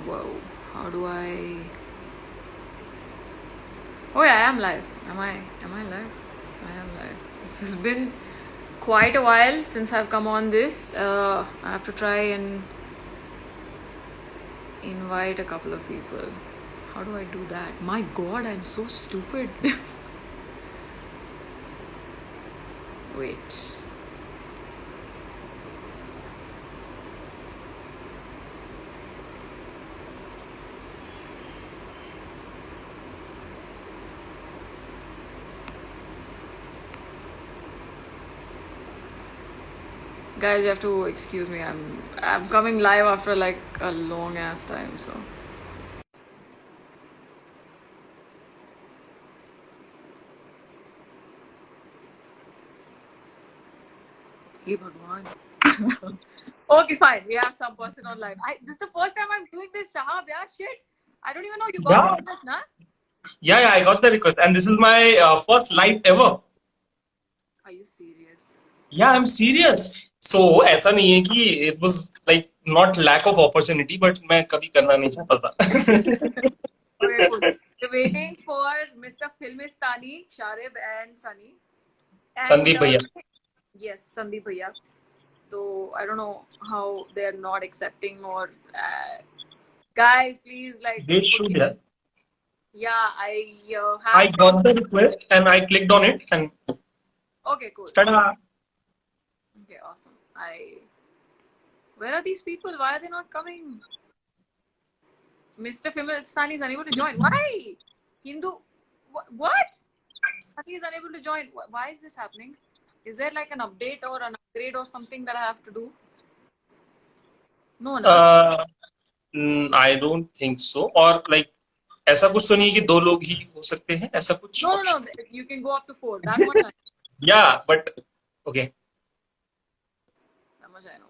Whoa, how do I... Oh yeah, I am live. Am I live? I am live. This has been quite a while since I've come on this. I have to try and invite a couple of people. How do I do that? My god, I'm so stupid. Wait. Guys, you have to excuse me. I'm coming live after like a long ass time, so. Hey Bhagwan. Okay, fine. We have some person on live. This is the first time I'm doing this, Shahab. Yeah, shit. I don't even know you got Yeah, the request, nah? yeah, I got the request, and this is my first live ever. Are you serious? Yeah, I'm serious. So ऐसा नहीं है कि it was like not lack of opportunity, but मैं कभी करना नहीं चाहता था. Okay, cool. We're waiting for Mr. Filmistani, Sharib, and Sunny. And Sandeep भैया. yes, Sandeep Bhaiya. So I don't know how they're not accepting or guys, please like They should, forgive. yeah. Yeah, I I have got sent. the request and I clicked on it and Okay, cool. ta-da. Okay, awesome. Where are these people? Why are they not coming? Mr. Filmistani is unable to join. Why? Hindu. What? Sunny is unable to join. Why is this happening? Is there like an update or an upgrade or something that I have to do? No, na? I don't think so. और like ऐसा कुछ तो नहीं है कि दो लोग ही हो सकते हैं, ऐसा कुछ No, no, option. no. You can go up to 4. That much I Yeah, but okay. That much I know.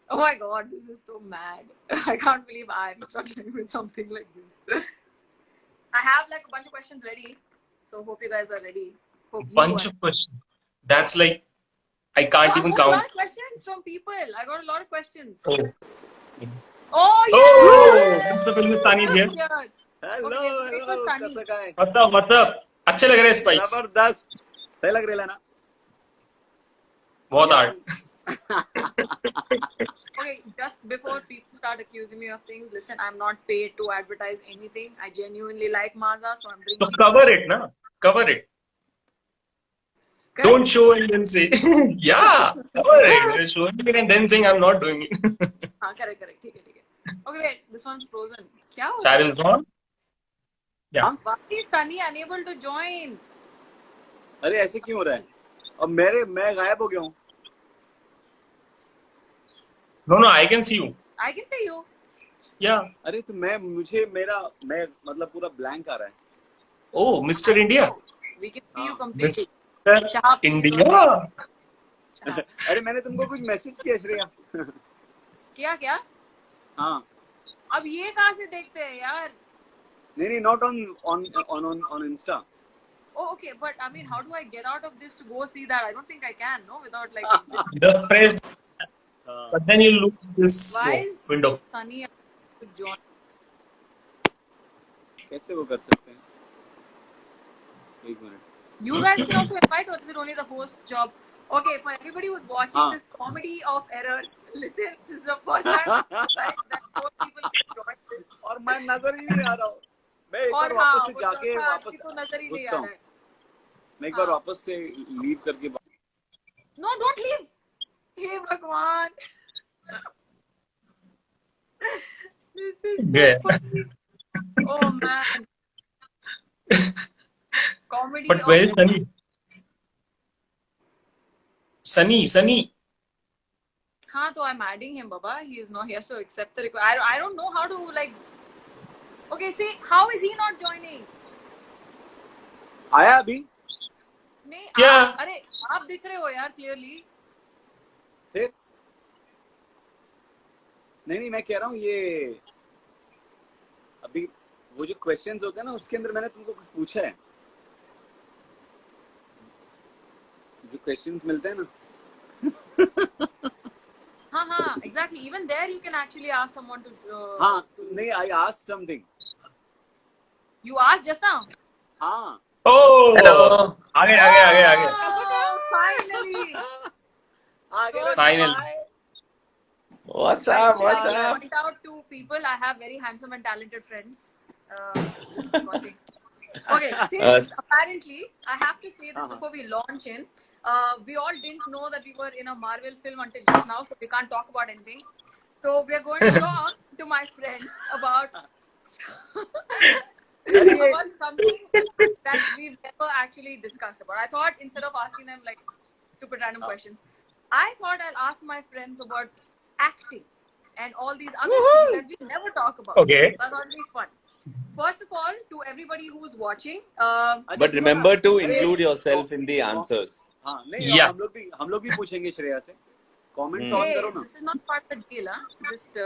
Oh my god, this is so mad. I can't believe I'm struggling with something like this. I have like a bunch of questions ready. So hope you guys are ready. Hope you Bunch are. of questions. That's like I Oh, can't I even got a lot count. of questions from people. I got a lot of questions. Oh. Oh, Oh, yeah! Mr. Filmistani is here. Here. Hello Okay, let's wait for hello Sunny. कसं काय What's up? अच्छे लग रहे हैं spikes. जबरदस्त सही लग रहा है ना बहुत ये hard. Okay, just before people start accusing me of things, listen, I'm not paid to advertise anything. I genuinely like Maza, so I'm So bringing. cover it, na? Cover it. Correct? Don't show and then say. Yeah, cover it. You're showing it and then saying I'm not doing it. हाँ, correct. ठीक है. Okay, wait, this one's frozen. क्या हो रहा That है? is on. Yeah. Why is Sunny unable to join? अरे ऐसे क्यों हो रहा है अब मैं गायब हो गया हूँ No, I can see you. I can see you. Yeah. अरे तो मैं मतलब पूरा ब्लैंक आ रहा है Oh, Mr. India. We can see you completely. Mr. Shahab, please India. don't make- Shahab. अरे मैंने तुमको कुछ मैसेज किया श्रेया क्या? हाँ अब ये कहाँ से देखते हैं यार? नहीं not on Insta Oh, okay, but I mean, how do I get out of this to go see that? I don't think I can, no, without like. Just press. But then you look this Why is window. Sunny unable to join? कैसे वो कर सकते हैं एक minute You guys can also invite, or is it only the host's job? Okay, for everybody who's watching this comedy of errors, listen, this is the first time right, that 4 people can join this. और मैं नजर ही नहीं आ रहा हूँ मैं एक और बार वापस हाँ, से वो जाके चौथा वापस आदमी तो नजर ही नहीं घुसता आ हूँ रहा है. मैं एक बार हाँ. वापस से लीव करके No, don't leave. Hey Bhagwan. This is so Yeah. funny. Oh man. Comedy But of where is Sunny? Sunny. हाँ, तो I'm adding him, Baba. He is not. He has to accept the request. I don't know how to like. Okay, see, how is he not joining? आया अभी नहीं Yeah. अरे आप दिख रहे हो यार क्लियरली. फिर नहीं मैं कह रहा हूँ ये अभी वो जो क्वेश्चंस होते हैं ना उसके अंदर मैंने तुमको कुछ पूछा है जो क्वेश्चंस मिलते हैं ना हाँ exactly. Even there, you can actually ask someone to. हाँ नहीं, I asked something. You asked just now. हाँ Oh, Hello. आगे आगे आगे आगे. Oh, finally. आगे So, Final. What's I up? would What's like to up? point out to people I have very handsome and talented friends watching. Okay, since apparently I have to say this before we launch in. We all didn't know that we were in a Marvel film until just now, so we can't talk about anything. So we are going to talk to my friends about about something that we've never actually discussed about. I thought instead of asking them like stupid random questions, I thought I'll ask my friends about acting and all these other things that we never talk about. Okay. That would be fun. First of all, to everybody who's watching, But remember to अरे, include yourself in the answers. हाँ नहीं, Yeah. हम लोग भी पूछेंगे श्रेया से. Comments on hey, करो ना. this is not part of the deal, huh? Just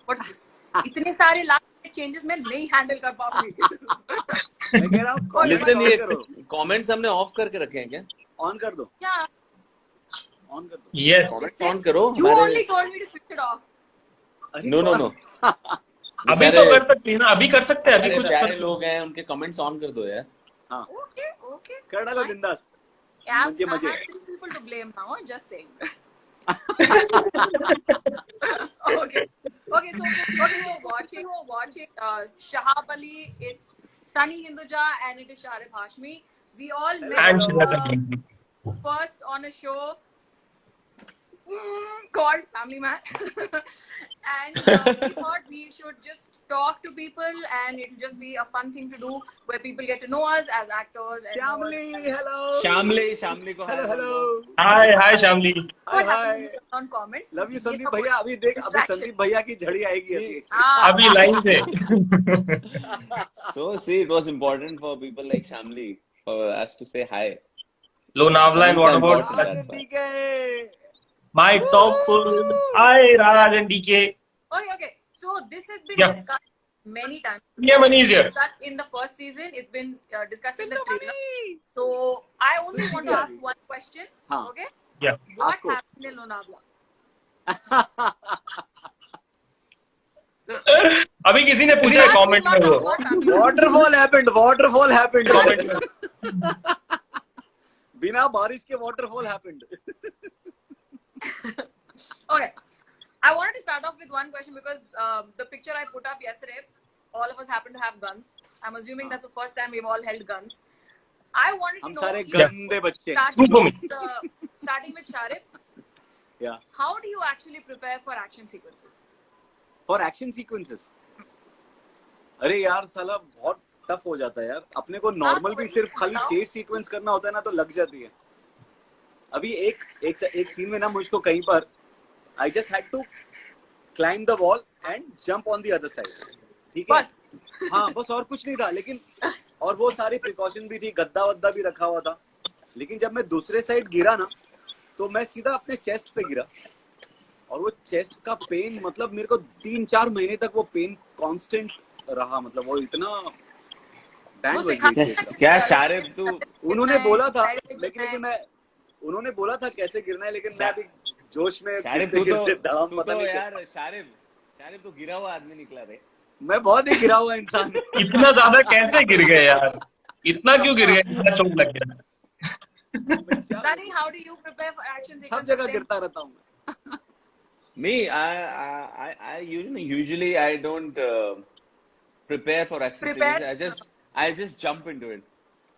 what is this? इतने सारे last minute changes मैं नहीं handle कर पाऊंगी. मैं कह रहा हूँ comments Listen, on ये करो. comments हमने off करके रखे हैं क्या? On कर दो. Yeah, On कर दो. Yes. Comments on करो. you हमारे- only told me to switch it off. अरे No. अभी तो कर सकते हैं ना, अभी कर सकते हैं, अभी बेचारे कुछ प्यारे लोग हैं, उनके comments on कर दो यार. हाँ Okay. कर डालो Fine. बिंदास. Yeah, मजे I मजे. have 3 people to blame now. Just saying. Okay. So we're watching Shahab Ali. It's Sunny Hinduja and it is Sharif Hashmi. We all met And first on a show called Family Man. And we thought we should just talk to people and it'll just be a fun thing to do where people get to know us as actors. And Shamli, hello. Shamli को Hello. Hi Shamli. what Hi. happens on comments. Love you ये संदीप सब भैया. अभी देख, अभी distraction. Sandeep भैया की झड़ी आएगी अभी. हाँ, अभी लाइन से. So see, it was important for people like Shamli for us to say hi. Lonavala and what about That's why. DK. my top full? Hi Raj and DK. Okay. So this has been Yeah. discussed many times. Yeah, money is here. Discussed in the first season. It's been discussed in the Pinto trailer. money. So I only want to ask one question. हाँ. Okay. Yeah. What Ask it. happened in Lonavala? अभी किसी ने पूछा है comment में वो. What happened? Waterfall happened. Comment में. बिना बारिश के waterfall happened. Okay. I wanted to start off with one question because the picture I put up yesterday, all of us happen to have guns. I'm assuming that's the first time we've all held guns. I wanted to हम know, सारे if- गंदे बच्चे. starting with Sharif, Yeah. how do you actually prepare for action sequences? For action sequences. अरे यार साला बहुत tough हो जाता है यार. अपने को नॉर्मल भी सिर्फ खाली चेस सीक्वेंस करना होता है ना तो लग जाती है. अभी एक सीन में ना मुझको कहीं पर I just had to climb the wall and jump on the other side. ठीक है? बस. हाँ बस और कुछ नहीं था लेकिन और वो सारी प्रिकॉशन भी थी, गद्दा वद्दा भी रखा हुआ था. लेकिन जब मैं दूसरे साइड गिरा ना तो मैं सीधा अपने चेस्ट पे गिरा और वो चेस्ट का पेन मतलब मेरे को 3-4 महीने तक वो पेन कांस्टेंट रहा. मतलब वो इतना बैंड वो बज सिखा- गई थी. क्या शारिफ तू उन्होंने बोला था Side पे लेकिन मैं उन्होंने बोला था कैसे गिरना है लेकिन मैं अभी जोश में शारिफ गिरते तू गिरते दाम तो पता नहीं क्या. यार शारिफ तो गिरा हुआ आदमी निकला रे. मैं बहुत ही गिरा हुआ इंसान. इतना ज्यादा कैसे गिर गए यार? इतना क्यों गिर गए? इतना चोट लग गया. Sunny, how do you prepare for action सब sequences? जगह गिरता रहता हूँ. Me, I usually I don't prepare for action Prepare? sequences. I just jump into it.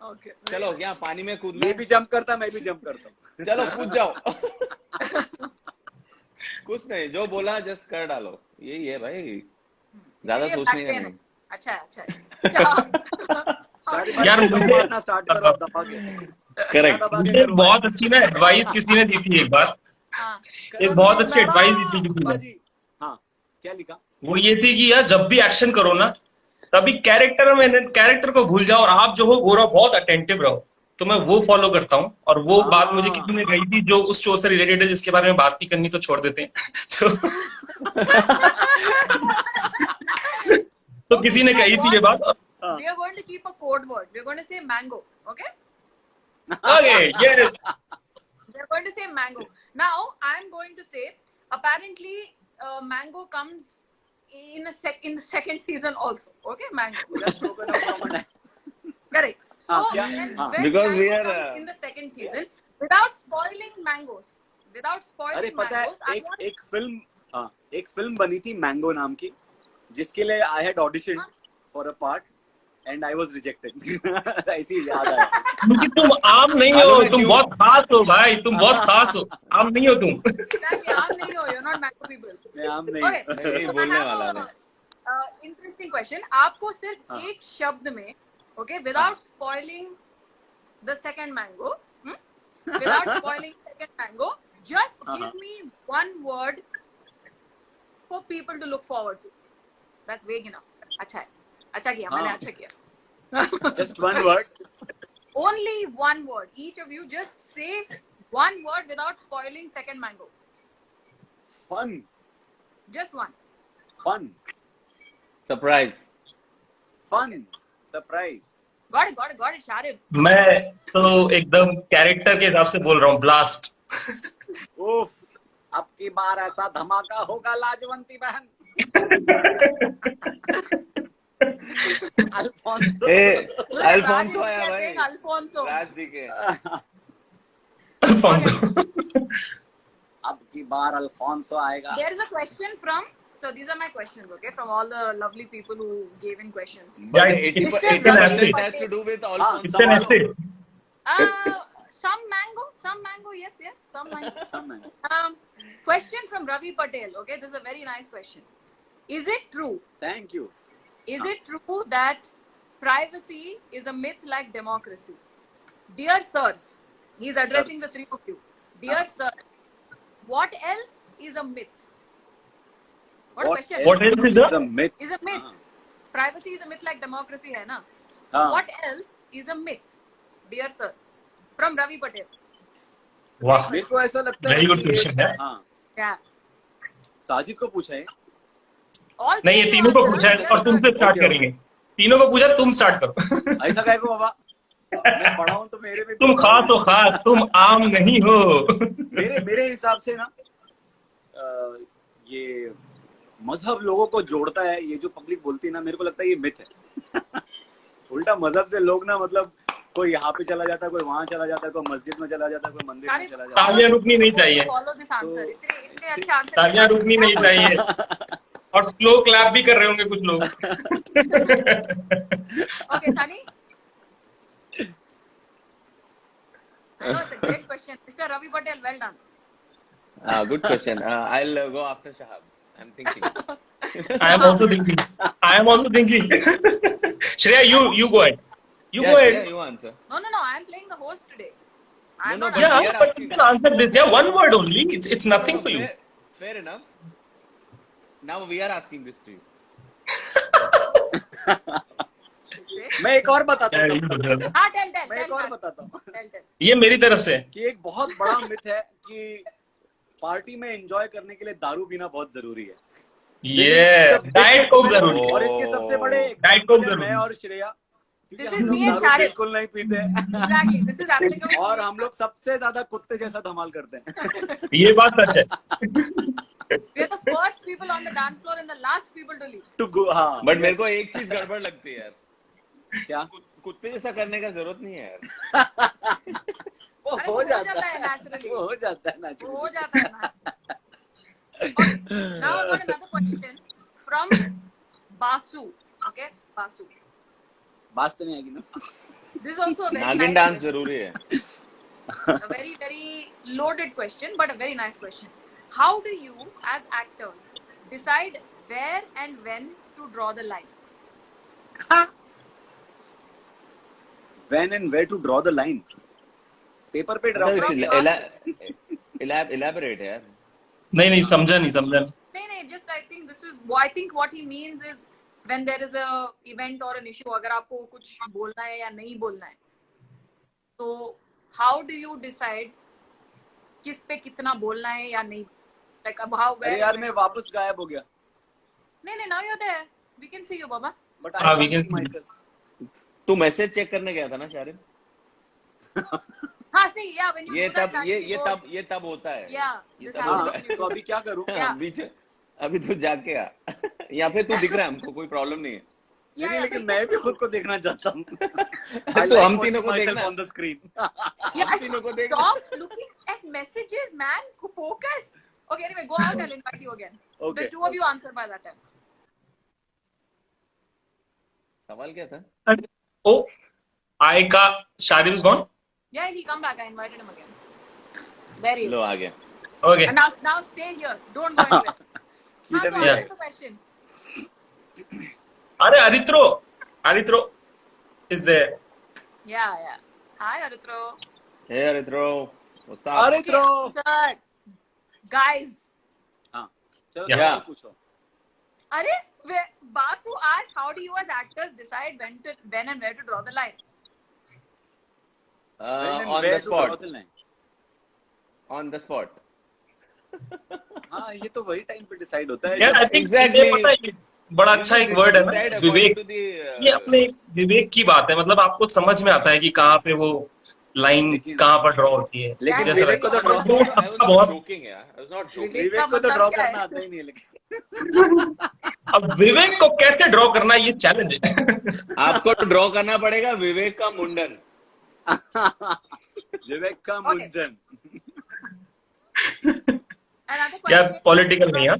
Okay. चलो यहाँ पानी में कूदना ये है? भी जंप करता मैं भी जंप करता हूँ. चलो कूद जाओ. कुछ नहीं, जो बोला जस्ट कर डालो. यही है भाई, ज्यादा ये सोचने back का pain नहीं. है. अच्छा है. सारी यार, बात मुझे- मारना स्टार्ट करो अब दबा के. करेक्ट. दबा के मुझे करो. बहुत अच्छी ना एडवाइस किसी ने दी थी एक बार. हाँ. एक बहुत अच्छी एडवाइस दी थी किसी ने. बाजी. हाँ क्या लिखा? वो ये थी कि यार जब भी एक्शन करो ना तभी कैरेक्टर को भूल जाओ और आप जो हो वो रहो, बहुत अटेंटिव रहो. तो मैं वो फॉलो करता हूँ और वो हाँ. बात मुझे किसी ने कही थी जो उस शो से रिलेटेड है जिसके बारे में बात नहीं करनी तो छोड़ देते हैं. तो किसी ने कही थी ये बात. We are going to keep a code word. We are going to say mango. Okay? Okay ये We are going to say mango. Now, I am going to say apparently mango comes in the second season also. Okay, mango. Just open up from a Correct. So क्या? when Because we mango are, comes in the second season, without spoiling mangoes, अरे पता है एक film बनी थी mango नाम की, जिसके लिए I had audition for a part and I was rejected. ऐसी याद आया। क्योंकि तुम आम नहीं हो, मालूम है तुम क्यों? बहुत खास हो भाई, तुम बहुत खास हो, आम नहीं हो तुम। Exactly, I'm नहीं हो, you're not mango people. मैं आम नहीं। Okay, नहीं, so I बोलने have वाला a मैं। interesting question. आपको सिर्फ एक शब्द में, okay, without spoiling the second mango, without spoiling second mango, just give me one word for people to look forward to. That's vague enough. अच्छा है, अच्छा किया, मैंने अच्छा किया. Just one word. Only one word. Each of you just say one word without spoiling second mango. Fun. Just one. Fun. Surprise. Fun. Surprise. Got it, Sharif. मैं तो एकदम कैरेक्टर के हिसाब से बोल रहा हूँ, ब्लास्ट। उफ, अब की बार ऐसा धमाका होगा लाजवंती बहन। Alfonso. A, Look, Alfonso Raj is आया भाई। guessing Alfonso. राज डी के। अल्फोंसो। अब की बार अल्फोंसो आएगा। There is a question from. So these are my questions, okay, from all the lovely people who gave in questions. Yeah, But it's 80% an has to do with हाँ, Alfonso. It's an essay. Some mango, yes, some mango. Some mango. Question from Ravi Patel. Okay, this is a very nice question. Is it true? Thank you. Is it true that privacy is a myth like democracy? Dear sirs, he's addressing the three of you. Dear sir, what else is a myth? What a question. What else is is a myth? Is a myth. Privacy is a myth like democracy है ना? हाँ. What else is a myth? Dear sirs, from Ravi Patel. वाह, मेरे को ऐसा लगता है Very good कि question है। हाँ, Yeah. साजिद को पूछा है। All नहीं, ये three तीनों को answers पूछा है are और तुमसे yes, स्टार्ट Okay. करेंगे। तीनों को पूछा, तुम स्टार्ट करो। ऐसा कहे को बाबा, मैं पढ़ा हूँ तो मेरे में तुम खास हो, खास, तुम आम नहीं हो। मेरे हिसाब से ना ये मजहब लोगों को जोड़ता है। ये जो पब्लिक बोलती है ना, मेरे को लगता है ये मिथ है। उल्टा मजहब से लोग ना, मतलब कोई यहाँ पे चला जाता है, कोई वहां चला जाता है, कोई मस्जिद में चला जाता है, कोई मंदिर में चला जाता है। तालियां रुकनी नहीं चाहिए। Follow this answer. इतने अच्छे आंसर। तालियां रुकनी नहीं चाहिए। और स्लो क्लैप भी कर रहे होंगे कुछ लोग। Okay, Sunny. I know it's a great question, Mr. Ravi Patel. Well done. Good question. I'll go after Shahab. I'm thinking. I am also thinking. Shreya, you go ahead. You Yeah, go ahead. yeah, you answer. No. I am playing the host today. I'm No, not. but Yeah, we are but asking- you can answer this. Yeah, one word only. It's nothing for you. Fair enough. Now we are asking this to you. मैं एक और बताता Yeah, हूँ, you do that. हाँ, tell. मैं एक और बताता हूँ Tell. ये मेरी तरफ से। कि एक बहुत बड़ा मिथ है कि पार्टी में एंजॉय करने के लिए दारू पीना बहुत जरूरी है। ये डाइट कोक जरूरी है। और इसके सबसे बड़े Diet Coke example है मैं जरूरी। और श्रेया, क्योंकि This हम is लोग me and दारू Sharif. बिल्कुल नहीं पीते Exactly. This is applicable. और हम लोग सबसे ज्यादा कुत्ते जैसा धमाल करते हैं। ये बात सच है। We are the first people on the dance floor and the last people to leave. To go, हाँ। But मेरे को एक चीज गड़बड़ लगती है यार। क्या? कुत्ते जैसा करने का जरूरत नहीं है यार। वो अरे हो वो जाता है naturally. वो हो जाता है वो naturally। हो जाता है ना. Okay, now I got another question from Basu. Okay, Basu. बात तो नहीं आएगी ना। This is also a very नागिन nice डांस question. जरूरी है। A very loaded question, but a very nice question. How do you, as actors, decide where and when to draw the line? When and where to draw the line? Paper पे draw Elaborate यार। नहीं समझा नहीं। नहीं, just I think what he means is when there is a event or an issue, अगर आपको कुछ बोलना है या नहीं बोलना है, तो how do you decide किस पे कितना बोलना है या नहीं? Like how where? अरे यार मैं वापस गायब हो गया। नहीं, now you're there. We can see you, Baba. But we I can can't see myself. तू मैसेज चेक करने गया था ना शारिफ? हाँ, see, yeah, when you ये do that, तब ये Shani goes, ये तब होता है, yeah, ये this तब happens होता when है। you तो do. अभी क्या करूं? Yeah. बीच अभी तो जाके आ या फिर तू दिख रहा है हमको, कोई प्रॉब्लम नहीं है। Yeah, नहीं, yeah, लेकिन but मैं you भी do. खुद को देखना चाहता हूँ। I तो like हम watching तीनों को myself देखना, on the screen. Yeah, हम तीनों को देखना। stop looking at messages, man. Focus. Okay, anyway, go out. I'll invite you again. Okay. The two of you answer by that time. सवाल क्या था? ओ आई का शादी was gone. Yeah, he'll come back. I invited him again. There he low is. आ गया। Okay. And now stay here. Don't go anywhere. Keep हाँ, them तो here. answer the question. अरे Aritro is there. Yeah, yeah. Hi, Aritro. Hey अरित्रो, what's up? अरे Okay, answer. Guys. हाँ, चलो Yeah. सवाल पूछो। अरे, Basu asked, how do you as actors decide when and where to draw the line? When and On where the to draw spot, the line? on the spot. हाँ, ये तो वही time पे डिसाइड होता है। यार आई थिंक Exactly. पता है बड़ा अच्छा एक वर्ड है ना, Decide according Vivek. to the, ये अपने विवेक की बात है, मतलब आपको समझ में आता है कि कहाँ पे वो लाइन लेकिन- कहाँ पर ड्रॉ होती है। लेकिन जैसे विवेक को तो I ड्रॉ was not बहुत- joking, यार. I was not joking. विवेक विवेक का को तो मतलब ड्रॉ क्या है? करना आता ही नहीं है, लेकिन अब विवेक को कैसे ड्रॉ करना है, ये चैलेंज है। आपको ड्रॉ करना पड़ेगा विवेक का मुंडन। विवेक का Okay. मुंडन। Another यार question. पॉलिटिकल नहीं है।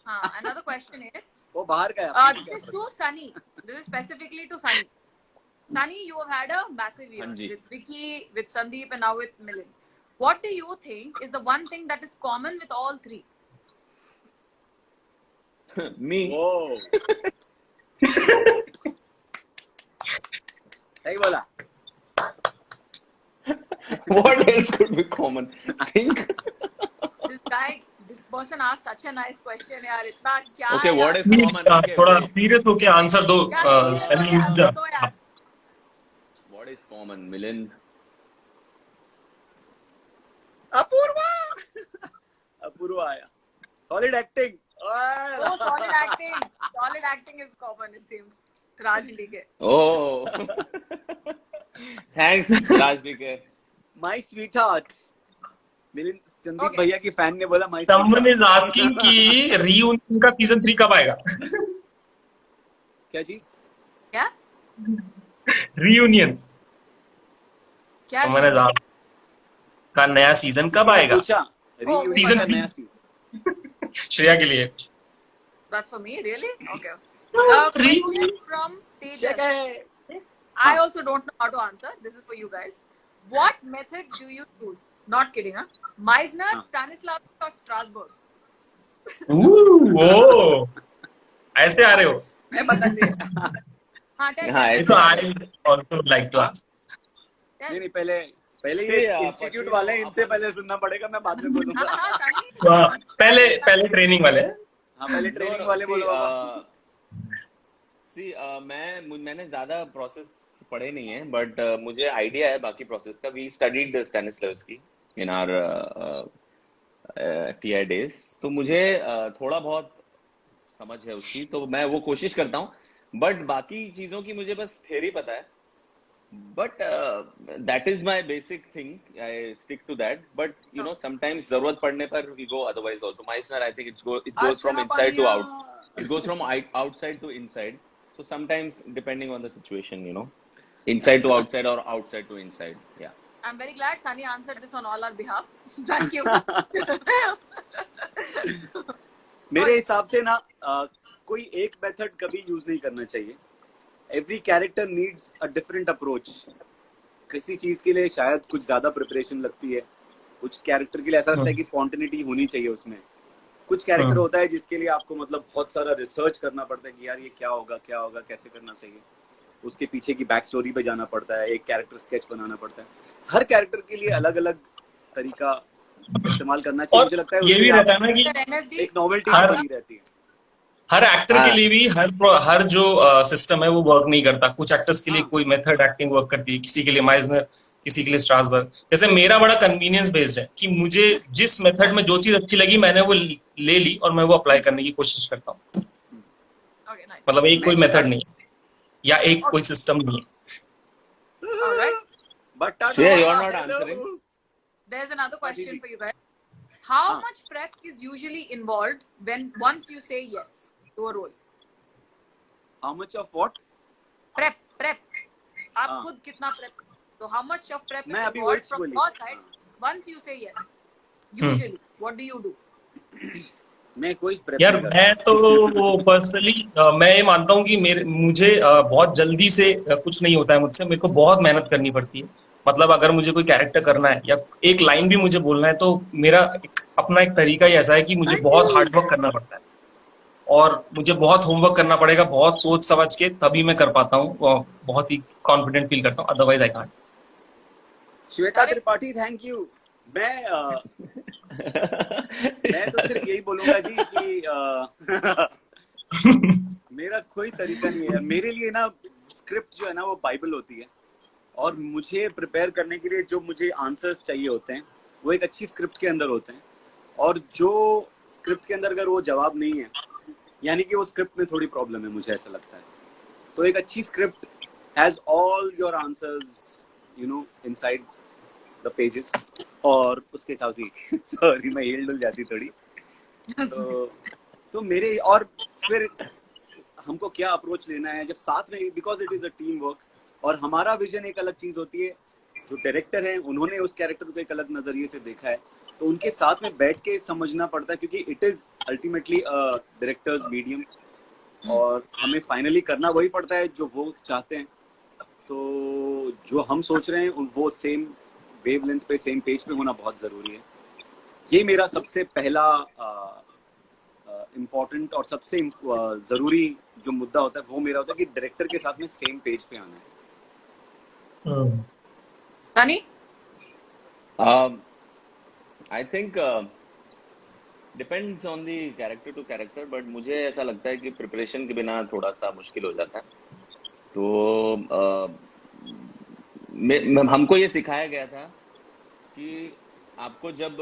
हाँ, another question is, वो बाहर का है। this is to Sunny. This is specifically to Sunny. Sunny, you have had a massive year हाँ जी। with Vicky, with Sandeep, and now with Milind. What do you think is the one thing that is common with all three? Me. ओ सही बोला। What else could be common? Think. This person asked such a nice question, यार इतना क्या Okay, है what यार? is common? Okay, थोड़ा wait. Serious होके answer दो। यार, serious सनी हो यार, दो यार। What is common, Milind? Apoorva Apoorva आया। Solid acting. Oh, solid acting is common, it seems. Raj DK. Oh. Thanks, Raj DK. My sweet heart. Milind Sandeep Okay. भैया की फैन ने बोला माय समवन इज आस्किंग कि रीयूनियन का सीजन 3 कब आएगा। क्या चीज? क्या? रीयूनियन क्या? समवन इज आस्किंग का नया सीजन कब आएगा। पूछा Season रीयूनियन का three. नया सीजन। श्रेया के लिए। That's for me, really? Okay. Three. Question from check Tejas. है। This I also don't know how to answer. This is for you guys. What methods do you use? Not kidding, huh? Meisner, Stanislavski, or Strasbourg? ओ ऐसे आ रहे हो। मैं बता दिया। हाँ, tell हाँ, me. ये तो I also like to ask. Tell नहीं me. नहीं पहले See, ये इंस्टीट्यूट पश्चिम वाले हैं, इनसे अपन- पहले सुनना पड़ेगा, मैं बाद में बोलूंगा। हाँ, Sunny. पहले ट्रेनिंग वाले। हाँ पहले ट्रेनिंग वाले See, बोलो बाबा। मैंने ज्यादा प्रोसेस पढ़े नहीं है, बट मुझे आइडिया है बाकी प्रोसेस का। We studied Stanislavski in our TI days, तो मुझे थोड़ा बहुत समझ है उसकी, तो मैं वो कोशिश करता हूँ। बट बाकी चीजों की मुझे बस थ्योरी पता है, but that is my basic thing, I stick to that. But you know sometimes जरूरत पड़ने पर we go otherwise also. Meisner I think it goes from inside to out, it goes from outside to inside, so sometimes depending on the situation, you know, inside to outside or outside to inside. Yeah. I'm very glad Sunny answered this on all our behalf. Thank you. मेरे हिसाब से ना कोई एक method कभी use नहीं करना चाहिए। Every character needs a different approach. किसी चीज के लिए शायद कुछ ज्यादा प्रिपरेशन लगती है, कुछ कैरेक्टर के लिए ऐसा लगता है कि स्पॉन्टेनिटी होनी चाहिए उसमें। कुछ कैरेक्टर होता है जिसके लिए आपको मतलब बहुत सारा रिसर्च करना पड़ता है कि यार ये क्या होगा कैसे करना चाहिए, उसके पीछे की बैक स्टोरी पे जाना पड़ता है, एक कैरेक्टर स्केच बनाना पड़ता है। हर कैरेक्टर के लिए अलग अलग तरीका इस्तेमाल करना चाहिए। मुझे लगता है ये भी उससे रहता है ना कि Mr. NSD, एक नॉवेल्टी हर- बनी रहती है। हर एक्टर के लिए भी हर जो सिस्टम है वो वर्क नहीं करता। कुछ एक्टर्स के लिए हाँ। कोई मेथड एक्टिंग वर्क करती है, किसी के लिए माइजनर, किसी के लिए स्ट्रासबर्ग। जैसे मेरा बड़ा कन्वीनियंस बेस्ड है कि मुझे जिस मेथड में जो चीज अच्छी लगी मैंने वो ले ली और मैं वो अप्लाई करने की कोशिश करता हूँ। Okay, nice. मतलब एक कोई मेथड नहीं है या एक कोई सिस्टम नहीं है। All right. But Shreya, you're not answering. There's another question जी। for you guys. How हाँ। much prep is usually involved when once you say yes to a role? How much of what? Prep. आप हाँ। खुद कितना prep? So how much of prep is मैं अभी वही involved from बोली। your side once you say yes? Usually, what do you do? मैं कोई प्रेप यार नहीं करता। मैं तो पर्सनली मैं ये मानता हूँ कि मुझे बहुत जल्दी से कुछ नहीं होता है मुझसे, मेरे को बहुत मेहनत करनी पड़ती है। मतलब अगर मुझे कोई कैरेक्टर करना है या एक लाइन भी मुझे बोलना है तो मेरा अपना एक तरीका ही ऐसा है कि मुझे बहुत हार्ड वर्क करना पड़ता है और मुझे बहुत होमवर्क करना पड़ेगा, बहुत सोच समझ के तभी मैं कर पाता हूँ और बहुत ही कॉन्फिडेंट फील करता हूँ, otherwise I can't. Shweta Tripathi, thank you. मैं तो सिर्फ यही बोलूंगा जी कि मेरा कोई तरीका नहीं है। मेरे लिए ना स्क्रिप्ट जो है ना वो बाइबल होती है, और मुझे प्रिपेयर करने के लिए जो मुझे आंसर्स चाहिए होते हैं वो एक अच्छी स्क्रिप्ट के अंदर होते हैं, और जो स्क्रिप्ट के अंदर अगर वो जवाब नहीं है यानी कि वो स्क्रिप्ट में थोड़ी प्रॉब्लम है, मुझे ऐसा लगता है। तो एक अच्छी script has all your answers inside the pages, और उसके हिसाब से सॉरी मैं हिल डुल जाती थोड़ी। तो मेरे और फिर हमको क्या अप्रोच लेना है जब साथ में, because it is a team work, और हमारा विजन एक अलग चीज होती है, जो डायरेक्टर है उन्होंने उस कैरेक्टर को एक अलग नजरिए से देखा है, तो उनके साथ में बैठ के समझना पड़ता है, क्योंकि it is ultimately directors medium, और हमें फाइनली करना वही पड़ता है जो वो चाहते हैं। तो जो हम सोच रहे हैं वो सेम वेवलेंथ पे, सेम पेज पे होना बहुत जरूरी है। ये मेरा सबसे पहला इम्पोर्टेंट और सबसे जरूरी जो मुद्दा होता है वो मेरा होता है कि डायरेक्टर के साथ में सेम पेज पे आना है। Sunny? I think depends on the character to character, but मुझे ऐसा लगता है कि प्रिपरेशन के बिना थोड़ा सा मुश्किल हो जाता है। तो हमको ये सिखाया गया था कि आपको जब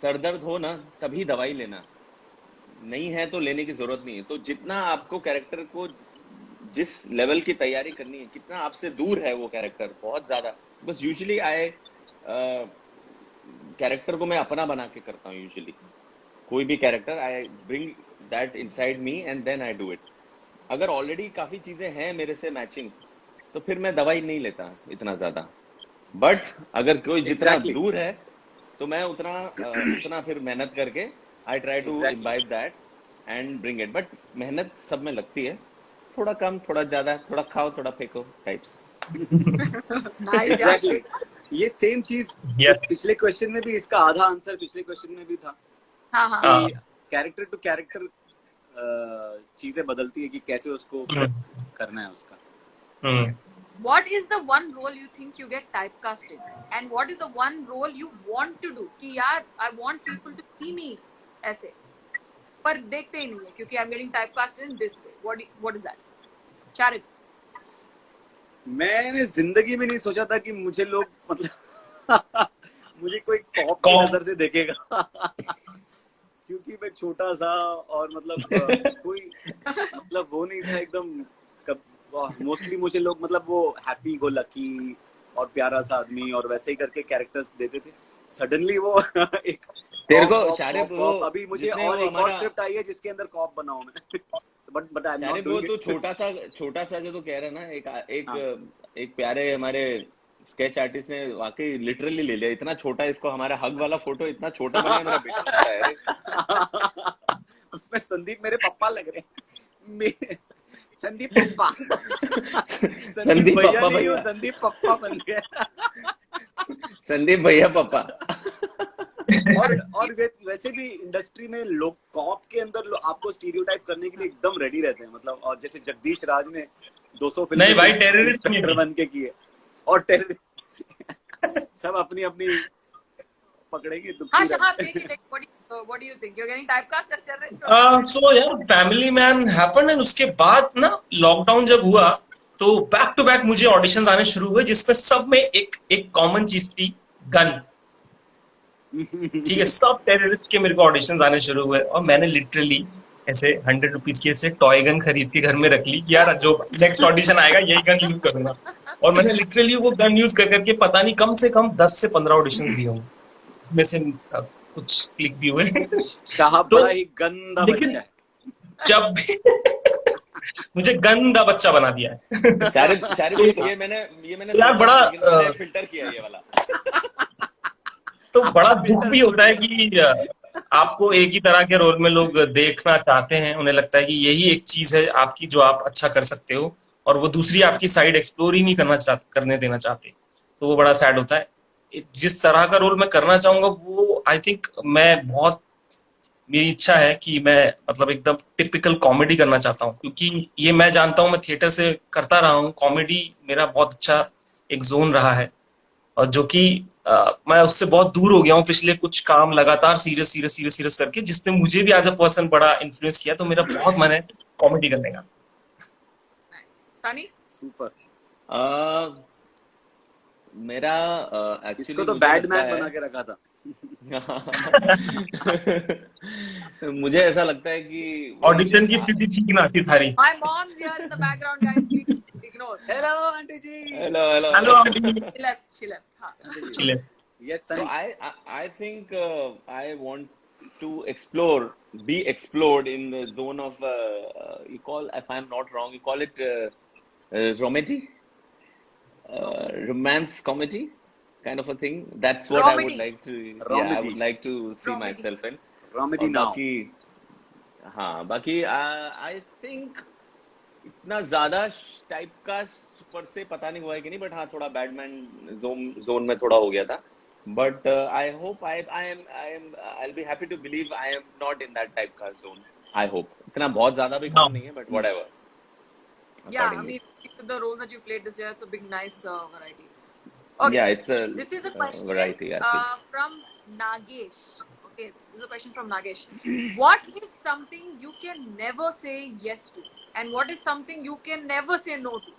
सर दर्द हो ना तभी दवाई लेना, नहीं है तो लेने की जरूरत नहीं है। तो जितना आपको कैरेक्टर को जिस लेवल की तैयारी करनी है, कितना आपसे दूर है वो कैरेक्टर, बहुत ज्यादा। बस यूजुअली कैरेक्टर को मैं अपना बना के करता हूँ। यूजुअली कोई भी character I bring that inside me and then I do it. अगर ऑलरेडी काफी चीजें हैं मेरे से मैचिंग तो फिर मैं दवाई नहीं लेता इतना ज्यादा। बट अगर कोई जितना दूर है तो मैं उतना फिर मेहनत करके I try to imbibe that and bring it. But मेहनत सब में लगती है, थोड़ा कम थोड़ा ज्यादा, थोड़ा खाओ थोड़ा फेंको टाइप्स। Exactly. ये सेम चीज पिछले क्वेश्चन में भी, इसका आधा आंसर पिछले क्वेश्चन में भी था। हाँ। कैरेक्टर टू कैरेक्टर चीजें बदलती है कि कैसे उसको करना है उसका। What is the one role you think you get typecast in, and what is the one role you want to do? कि यार I want people to see me ऐसे, पर देखते ही नहीं है क्योंकि I'm getting typecast in this way. What is that? Charit. मैंने जिंदगी में नहीं सोचा था कि मुझे लोग मतलब मुझे कोई कॉप की नजर से देखेगा क्योंकि मैं छोटा सा और मतलब कोई मतलब वो नहीं था एकदम। मोस्टली मुझे लोग मतलब वो हैप्पी गो लकी और प्यारा सा आदमी और वैसे ही करके कैरेक्टर्स देते थे। सडनली वो एक तेरे को शारिब वो अभी मुझे और एक और स्क्रिप्ट आई है जिसके अंदर कॉप बनाऊं मैं but I am not doing वो तो छोटा सा जो तो कह रहा है ना, एक प्यारे हमारे स्केच आर्टिस्ट ने वाकई लिटरली ले लिया। इतना छोटा, इसको हमारा हग वाला फोटो इतना छोटा बनाया मेरा बेटा लगता है। उसमें संदीप मेरे पापा लग रहे हैं। संदीप पप्पा संदीप भैया नहीं हो, संदीप पप्पा बन गया। संदीप भैया पप्पा। और वैसे भी इंडस्ट्री में लोग कॉप के अंदर आपको स्टीरियोटाइप करने के लिए एकदम रेडी रहते हैं। मतलब और जैसे जगदीश राज ने 200 फिल्म नहीं भाई टेररिस्ट बन के किए, और टेररिस्ट सब अपनी अपनी पकड़ेंगे। What do you think? You're getting typecast as terrorist? So यार फैमिली मैन हैपेंड एंड उसके बाद ना लॉकडाउन जब हुआ तो बैक टू बैक मुझे ऑडिशंस आने शुरू हुए जिसमें सब में एक कॉमन चीज थी, गन। ठीक है, सब टेररिस्ट के मेरे को ऑडिशंस आने शुरू हुए और मैंने लिटरली ऐसे 100 रुपीज की ऐसे टॉय गन खरीद के घर में रख ली कि यार जो नेक्स्ट ऑडिशन आएगा यही गन यूज करूंगा। और मैंने लिटरली वो गन यूज कर करके पता नहीं कम से कम 10 से 15 ऑडिशन दिए होंगे, में से कुछ क्लिक भी हुए। शाह तो बड़ा ही गंदा लेकिन बच्चा है। जब भी मुझे गंदा बच्चा बना दिया है। शारिद शारिद ये मैंने यार सोचा बड़ा लेकिन मैंने फिल्टर किया ये वाला। तो बड़ा दुख भी होता है कि आपको एक ही तरह के रोल में लोग देखना चाहते हैं, उन्हें लगता है कि यही एक चीज है आपकी जो आप अच्छा कर सकते हो, और वो दूसरी आपकी साइड एक्सप्लोर ही नहीं करने देना चाहते। तो वो बड़ा सैड होता है। जिस तरह का रोल मैं करना चाहूंगा वो आई थिंक मैं बहुत, मेरी इच्छा है कि मैं मतलब एकदम टिपिकल कॉमेडी करना चाहता हूँ, क्योंकि ये मैं जानता हूँ, मैं थिएटर से करता रहा हूँ, कॉमेडी मेरा बहुत अच्छा एक जोन रहा है, और जो कि मैं उससे बहुत दूर हो गया हूँ पिछले कुछ काम लगातार सीरियस सीरियस सीरियस सीरियस करके, जिसने मुझे भी एज अ पर्सन बड़ा इन्फ्लुएंस किया। तो मेरा बहुत मन है कॉमेडी करने का। Nice. Sunny? सुपर। अ, मेरा इसको एक्चुअली तो मुझे बैड लगता मैन है बना के रखा था। मुझे ऐसा लगता है कि ऑडिशन की स्थिति ठीक ना थी थारी। My mom's here in the background, guys. Please ignore. Hello aunty ji. Hello hello hello aunty. She left. She left. हाँ. आंटी जी। चिले। Yes So Sunny. I think I want to explore, be explored in the zone of you call, if I'm not wrong, you call it comedy, romance comedy kind of a thing. That's what I would Romedy. like to. Yeah, I Romedy। would like to see Romedy. myself in. Romedy और now। बाकी हाँ बाकी I think इतना ज्यादा type का पर से पता नहीं हुआ है कि नहीं, बट हाँ थोड़ा बैडमैन जोन में थोड़ा हो गया था। But I hope I am I be happy to believe I am not in that type का जोन। आई होप इतना बहुत ज्यादा भी हाँ कम नहीं है, but whatever Yeah, I accordingly. mean, the roles that you played this year, it's a big, nice variety. Okay. Yeah, it's a This is a question variety. I think. from Nagesh. Okay, this is a question from Nagesh. What is something you can never say yes to, and what is something you can never say no to?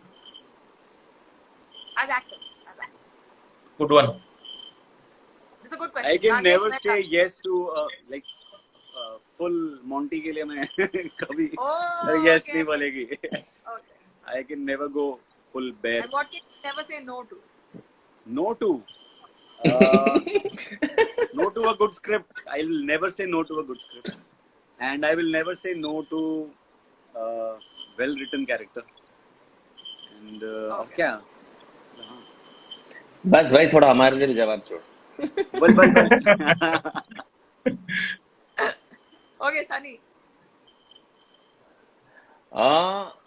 As actors. Good one. This is a good question. I can Nagesh, never मैं say था- yes to like full Monty के लिए मैं कभी Oh, yes okay. नहीं बोलेगी। Okay. I can never go full bear. And what can you never say no to? No to. Uh, no to a good script. I will never say no to a good script, and I will never say no to well-written character. And अब क्या? बस भाई थोड़ा हमारे लिए भी जवाब छोड़। बस। Okay, Sunny.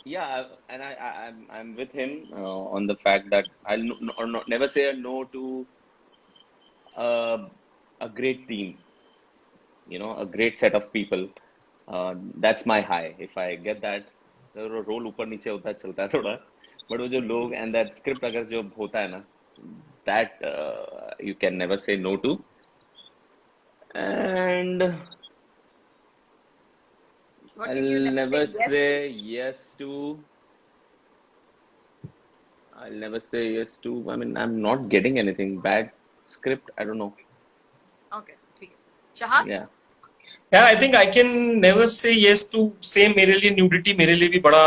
Yeah, and I'm with him on the fact that I'll never say a no to a great team, you know, a great set of people. That's my high. If I get that, तो role ऊपर नीचे होता है, चलता है थोड़ा, but वो जो लोग and that script अगर जो होता है ना, that you can never say no to. And What I'll can you never say yes say yes to. I'll never say yes to. I mean, I'm not getting anything. Bad script. I don't know. to? Okay, ठीक है. Shahad? Yeah. यार I think I can never say yes to same. मेरे लिए nudity मेरे लिए भी बड़ा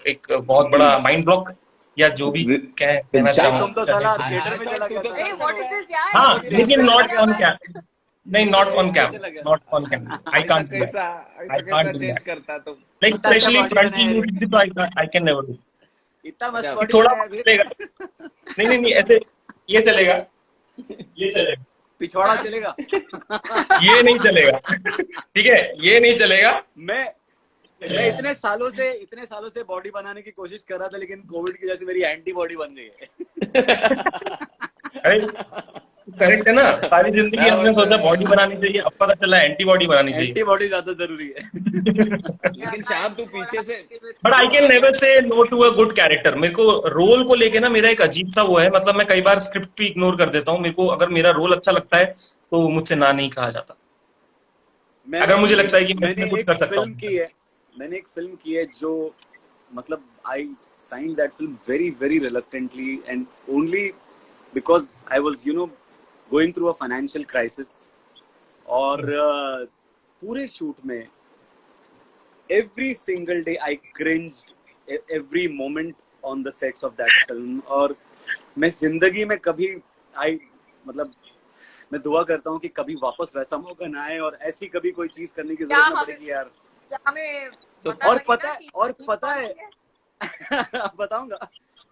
एक बहुत बड़ा माइंड ब्लॉक, या जो भी कहना भाई चाहूँ। तुम तो साला I थिएटर में thought चला तू गया तो था। Hey, what is this यार? हाँ, तो लेकिन स्टेज पे नॉट चला ऑन गया। कैम। नहीं, नॉट ऑन स्टेज पे कैम, चला गया। Not on cam. आई ऐसा कांट डू दैट। कैसा I can't do change that. करता तो। लाइक इतना अच्छा स्पेशली बॉडी फ्रंट बनाया की है न्यूडिटी तो आई कैन नेवर डू। इतना मस्त अच्छा, बॉडी थोड़ा बनाया फिर चलेगा। नहीं नहीं नहीं, ऐसे ये चलेगा, ये चलेगा, पिछवाड़ा चलेगा। ये नहीं चलेगा। ठीक है, ये नहीं चलेगा। मैं इतने सालों से बॉडी बनाने की कोशिश कर रहा था, लेकिन कोविड की वजह से मेरी एंटी बॉडी बन गई है। अरे करेक्ट है ना, सारी जिंदगी मैं हमने बोलता सोचा बॉडी बनानी चाहिए, अब पता चला एंटीबॉडी बनानी चाहिए। एंटी बॉडी ज्यादा जरूरी है। लेकिन शाम तू पीछे से but I can never say no to a good character. मेरे को रोल को लेके ना मेरा एक अजीब सा वो है, मतलब मैं कई बार स्क्रिप्ट भी इग्नोर कर देता हूँ। मेरे को अगर मेरा रोल अच्छा लगता है तो मुझसे ना नहीं कहा जाता, अगर मुझे लगता है कि मैं इसमें कुछ कर सकता हूँ। मैंने एक फिल्म की है जो मतलब I signed that film very very reluctantly and only because I was going through a financial crisis. और पूरे शूट में every single day I cringed every moment on the sets of that film. और मैं जिंदगी में कभी मतलब मैं दुआ करता हूँ कि कभी वापस वैसा मौका ना आए और ऐसी कभी कोई चीज करने की जरूरत ना पड़ेगी यार। हमें और पता है बताऊंगा।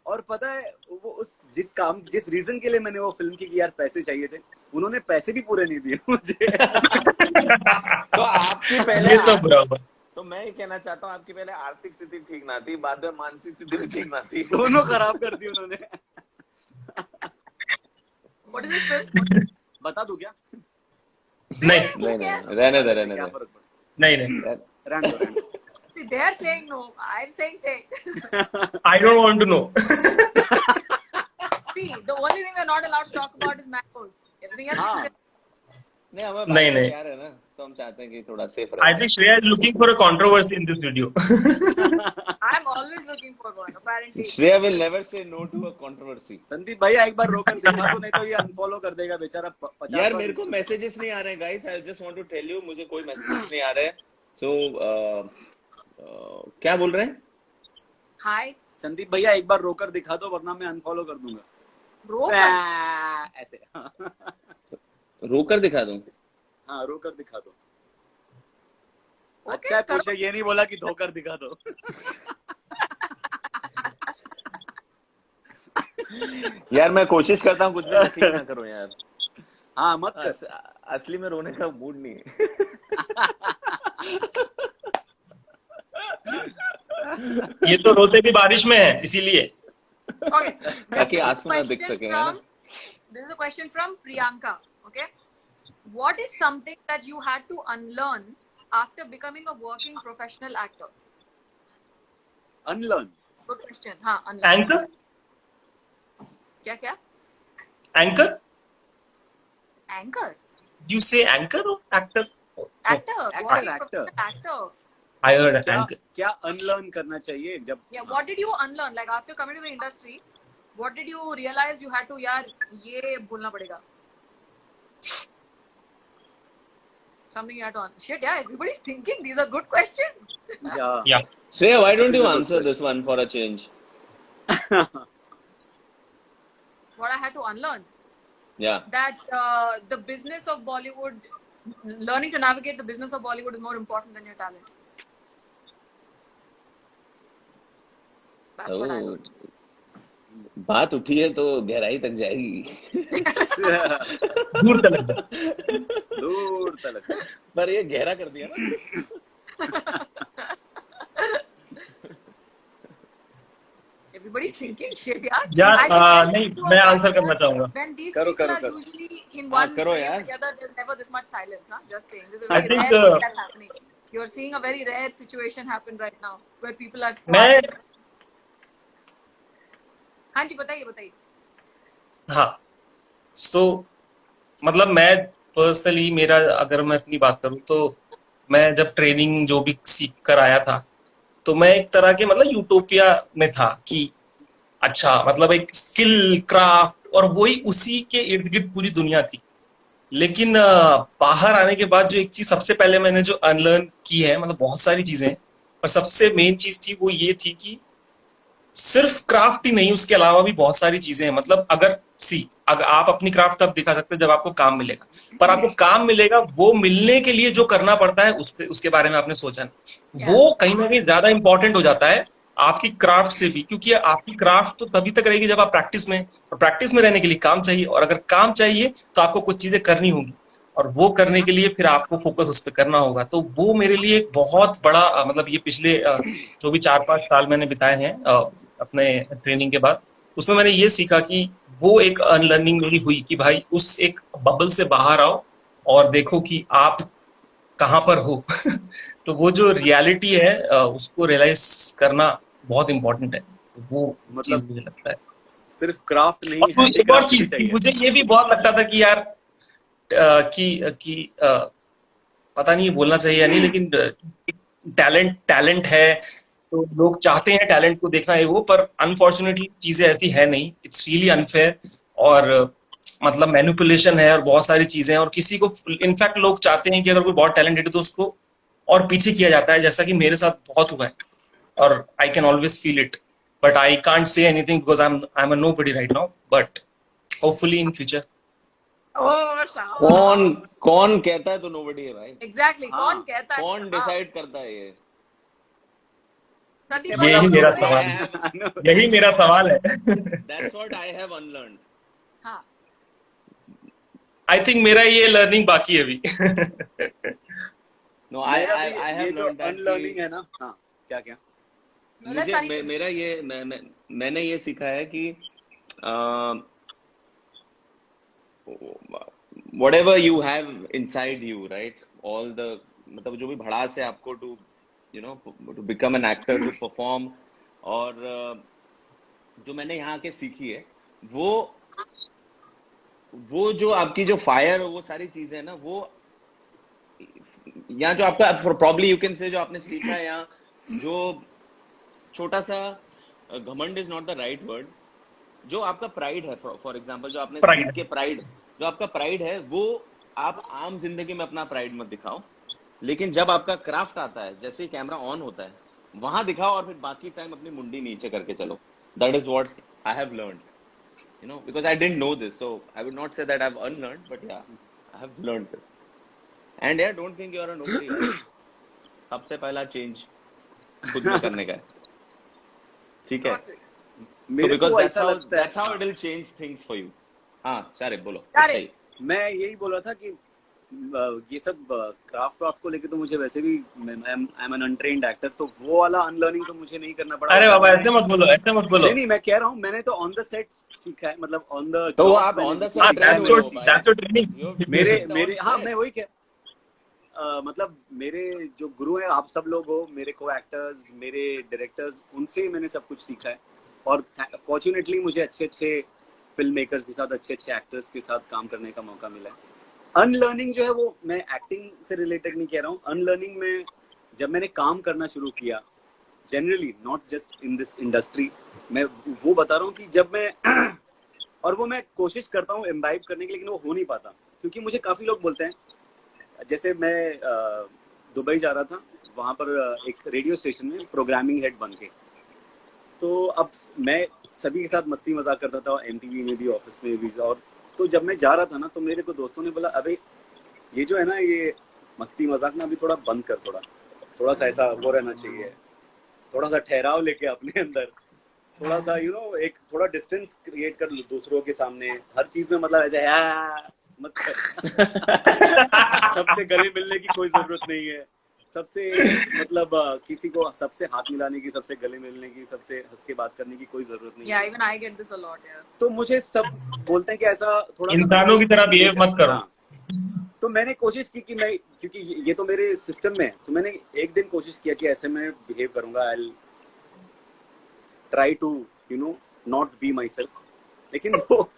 और पता है वो उस जिस रीजन के लिए मैंने वो फिल्म की कि यार पैसे चाहिए थे, उन्होंने पैसे भी पूरे नहीं दिए मुझे। तो आपकी पहले ये तो बराबर। तो मैं ये कहना चाहता हूँ, आपकी पहले आर्थिक स्थिति ठीक ना थी, बाद में मानसिक स्थिति भी ठीक ना थी। दोनों खराब कर दी उन्होंने। What is this film? बता दूं क्या? नहीं रहने दे क्या फर्क पड़ता? नहीं रहने दो। They are saying no. I'm saying say. I don't want to know. See, the only thing we're not allowed to talk about is mangoes. Everything else हाँ। is नहीं, हमें नहीं, बात नहीं। प्यार है ना, तो हम चाहते हैं कि थोड़ा सेफ I रहे। think Shreya is looking for a controversy in this video. I'm always looking for one, apparently. Shreya will never say no to a controversy। Sandeep भैया एक बार रोकर दिखा दो, नहीं तो ये अनफॉलो कर देगा बेचारा। 50 यार बार। मेरे को मैसेजेस नहीं आ रहे हैं guys, I just want to tell you, मुझे कोई मैसेजेस नहीं आ रहे हैं। सो क्या बोल रहे हैं? Hi. संदीप भैया एक बार रोकर दिखा दो, वरना मैं अनफॉलो कर दूंगा। Rokan. ऐसे। रोकर दिखा दूं? हाँ, रोकर दिखा दो। Okay, अच्छा है करो। पूछे, ये नहीं बोला कि धोकर दिखा दो। यार मैं कोशिश करता हूँ कुछ भी ठीक ना करो यार। हाँ मत कर। असली में रोने का मूड नहीं है। ये तो रोते भी बारिश में है, इसीलिए। Okay. ताकि आंसू ना दिख सके, है ना? This is a question from Priyanka. Okay. What is something that you had to unlearn after becoming a working professional actor? Unlearn. Good question. हाँ, unlearn. Anchor? क्या? Anchor? Anchor. You say anchor or actor? Actor. Working actor. professional actor. I heard anchor. क्या unlearn करना चाहिए जब? Yeah. What did you unlearn? Like after coming to the industry, what did you realize you had to यार ये बोलना पड़ेगा? Something you had to unlearn. Shit, yeah. Everybody's thinking. These are good questions. Yeah. Shreya, why don't This is you a good answer this question. one for a change? What I had to unlearn. Yeah. That the business of Bollywood, learning to navigate the business of Bollywood is more important than your talent. That's what I learned. बात उठी है तो गहराई तक जाएगी। दूर तलक। दूर तलक। पर ये गहरा कर दिया ना। Everybody's thinking shit, यार। यार, I just नहीं, went to a मैं आंसर theater करना चाहूंगा। When these करो, people करो, are करो। usually in हाँ, one करो frame यार। together, there's never this much silence. Huh? Just saying, this is a I very think, rare thing that's happening. You're seeing a very rare situation happen right now where people are. मैं हाँ जी, बताइए। हाँ, मतलब मैं personally, मेरा अगर मैं अपनी बात करूँ तो मैं जब ट्रेनिंग जो भी सीख कर आया था, तो मैं एक तरह के मतलब यूटोपिया में था कि अच्छा, मतलब एक स्किल, क्राफ्ट और वही उसी के इर्द गिर्द पूरी दुनिया थी। लेकिन बाहर आने के बाद जो एक चीज सबसे पहले मैंने जो अनलर्न की है, मतलब बहुत सारी चीजें हैं, पर सबसे मेन चीज थी वो ये थी कि सिर्फ क्राफ्ट ही नहीं, उसके अलावा भी बहुत सारी चीजें हैं। मतलब अगर आप अपनी क्राफ्ट तब दिखा सकते हो जब आपको काम मिलेगा, पर आपको काम मिलेगा वो मिलने के लिए जो करना पड़ता है उसके बारे में आपने सोचा नहीं। वो कहीं ना कहीं ज्यादा इंपॉर्टेंट हो जाता है आपकी क्राफ्ट से भी, क्योंकि आपकी क्राफ्ट तो तभी तक रहेगी जब आप प्रैक्टिस में, और प्रैक्टिस में रहने के लिए काम चाहिए, और अगर काम चाहिए तो आपको कुछ चीजें करनी होगी, और वो करने के लिए फिर आपको फोकस उस पर करना होगा। तो वो मेरे लिए एक बहुत बड़ा मतलब ये पिछले जो भी 4-5 साल मैंने बिताए हैं अपने ट्रेनिंग के बाद, उसमें मैंने ये सीखा कि वो एक अनलर्निंग मेरी हुई कि भाई उस एक बबल से बाहर आओ और देखो कि आप कहाँ पर हो। तो वो जो रियलिटी है उसको रियलाइज करना बहुत इंपॉर्टेंट है। वो चीज मुझे लगता है। सिर्फ क्राफ्ट नहीं, और एक और handicraft भी चीज चाहिए। मुझे ये भी बहुत लगता था कि यार पता नहीं बोलना चाहिए या नहीं, लेकिन टैलेंट है तो लोग चाहते हैं टैलेंट को देखना है वो, पर अनफॉर्चुनेटली चीजें ऐसी है नहीं। इट्स रियली अनफेयर, और मतलब मैनिपुलेशन है और बहुत सारी चीजें हैं, और किसी को इनफैक्ट लोग चाहते हैं कि अगर कोई बहुत टैलेंटेड है तो उसको और पीछे किया जाता है, जैसा कि मेरे साथ बहुत हुआ है, और I can always feel it. but I can't say anything because I'm a nobody right now. But hopefully in future. Oh, Shah. कौन कहता है तो नोबडी है भाई. Exactly. हाँ. कौन कहता है? कौन डिसाइड करता है ये? Sandeep, यही what मेरा do you सवाल think? है. यही मेरा सवाल है. That's what I have unlearned. हाँ. I think मेरा ये learning बाकी है अभी. No, मैं I अभी have ये जो learned that अनलर्निंग कि है ना, हाँ, क्या क्या Let's start with- मेरा ये मैंने ये सीखा है कि whatever you have inside you, right? All the मतलब जो भी भड़ास है आपको to become an actor, to perform, और जो मैंने यहाँ के सीखी है वो जो आपकी जो फायर वो सारी चीजें है ना, वो यहाँ जो आपका probably you can say जो आपने सीखा है यहाँ, जो छोटा सा घमंड is not the right word, जो आपका प्राइड है, फॉर एग्जांपल जो आपने Pride. सीख के प्राइड, जो आपका प्राइड है वो आप आम जिंदगी में अपना प्राइड मत दिखाओ, लेकिन जब आपका क्राफ्ट आता है, जैसे ही कैमरा ऑन होता है वहां दिखाओ, और फिर बाकी टाइम अपनी मुंडी नीचे करके चलो. That is what I have learned, because I didn't know this, so I would not say that I've unlearned, but yeah, I have learned this. And yeah, don't think you are a nobody. सबसे पहला change खुद में करने का है, ठीक है? So मेरे because को ऐसा लगता है, that's how it will change things for you. हाँ, चारे बोलो. चारे. बताइए. मैं यही बोला था कि ये सब क्राफ्ट को लेके तो मुझे वैसे भी I am an untrained actor, तो वो वाला अनलर्निंग तो मुझे नहीं करना पड़ा. अरे बाबा ऐसे मत बोलो, ऐसे मत बोलो. नहीं, मैं कह रहा हूँ मैंने तो ऑन द सेट सीखा है, मतलब ऑन द तो आप on the set हाँ, train हुए हो भाई. that's your training. मेरे हाँ, मैं वही कह मतलब मेरे जो गुरु हैं आप सब लोग हो, मेरे को एक्टर्स, मेरे डायरेक्टर्स, उनसे मैंने सब कुछ सीखा है. और फॉर्चुनेटली मुझे अच्छे फिल्म मेकर्स के साथ, अच्छे एक्टर्स के साथ काम करने का मौका मिला है. अनलर्निंग जो है वो मैं एक्टिंग से रिलेटेड नहीं कह रहा हूँ. अनलर्निंग में जब मैंने काम करना शुरू किया, generally not just in this industry, मैं वो बता रहा हूँ कि जब मैं और वो मैं कोशिश करता हूँ इम्बाइब करने की, लेकिन वो हो नहीं पाता, क्योंकि मुझे काफी लोग बोलते हैं, जैसे मैं दुबई जा रहा था, वहां पर एक रेडियो स्टेशन में प्रोग्रामिंग हेड बन के, तो अब मैं सभी के साथ मस्ती मजाक करता था, एमटीवी में भी, ऑफिस में भी. और तो जब मैं जा रहा था ना, तो मेरे को दोस्तों ने बोला, अबे ये जो है ना, ये मस्ती मजाक ना अभी थोड़ा बंद कर, थोड़ा सा ऐसा वो रहना चाहिए, थोड़ा सा ठहराव लेके अपने अंदर, थोड़ा सा एक थोड़ा डिस्टेंस क्रिएट कर दूसरों के सामने, हर चीज में मतलब ऐसे मत कर. सबसे गले मिलने की कोई जरूरत नहीं है, सबसे मतलब किसी को सबसे हाथ मिलाने की, सबसे गले मिलने की, सबसे हंस के बात करने की कोई जरूरत नहीं है. Yeah, even I get this a lot, yeah. तो मुझे सब बोलते हैं कि ऐसा थोड़ा इंसानों की तरह बिहेव मत करो. हाँ. तो मैंने कोशिश की कि मैं, क्योंकि ये तो मेरे सिस्टम में है, तो मैंने एक दिन कोशिश किया कि ऐसे मैं बिहेव करूंगा, I try to not be myself. लेकिन वो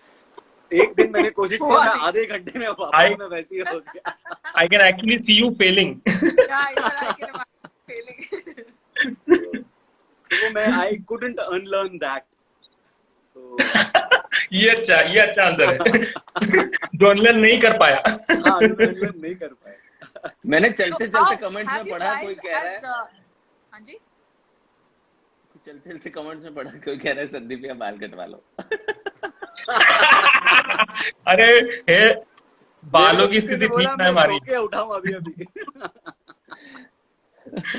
एक दिन मैंने कोशिश किया, मैं आधे घंटे में वापस में वैसे ही हो गया. I can actually see you failing. Yeah, even I can imagine failing. तो मैं आई कुडंट अनलर्न दैट. तो ये अच्छा आंसर है. जो अनलर्न नहीं कर पाया. हाँ, अनलर्न नहीं कर पाया. मैंने चलते So, चलते कमेंट्स have में you पढ़ा, guys कोई कह रहा है, हाँ जी, चलते चलते कमेंट्स में पढ़ा, कोई कह रहा है संदीप या बाल कटवा लो. अरे हे, बालों की स्थिति ठीक ना है हमारी. मैं उठाऊं अभी.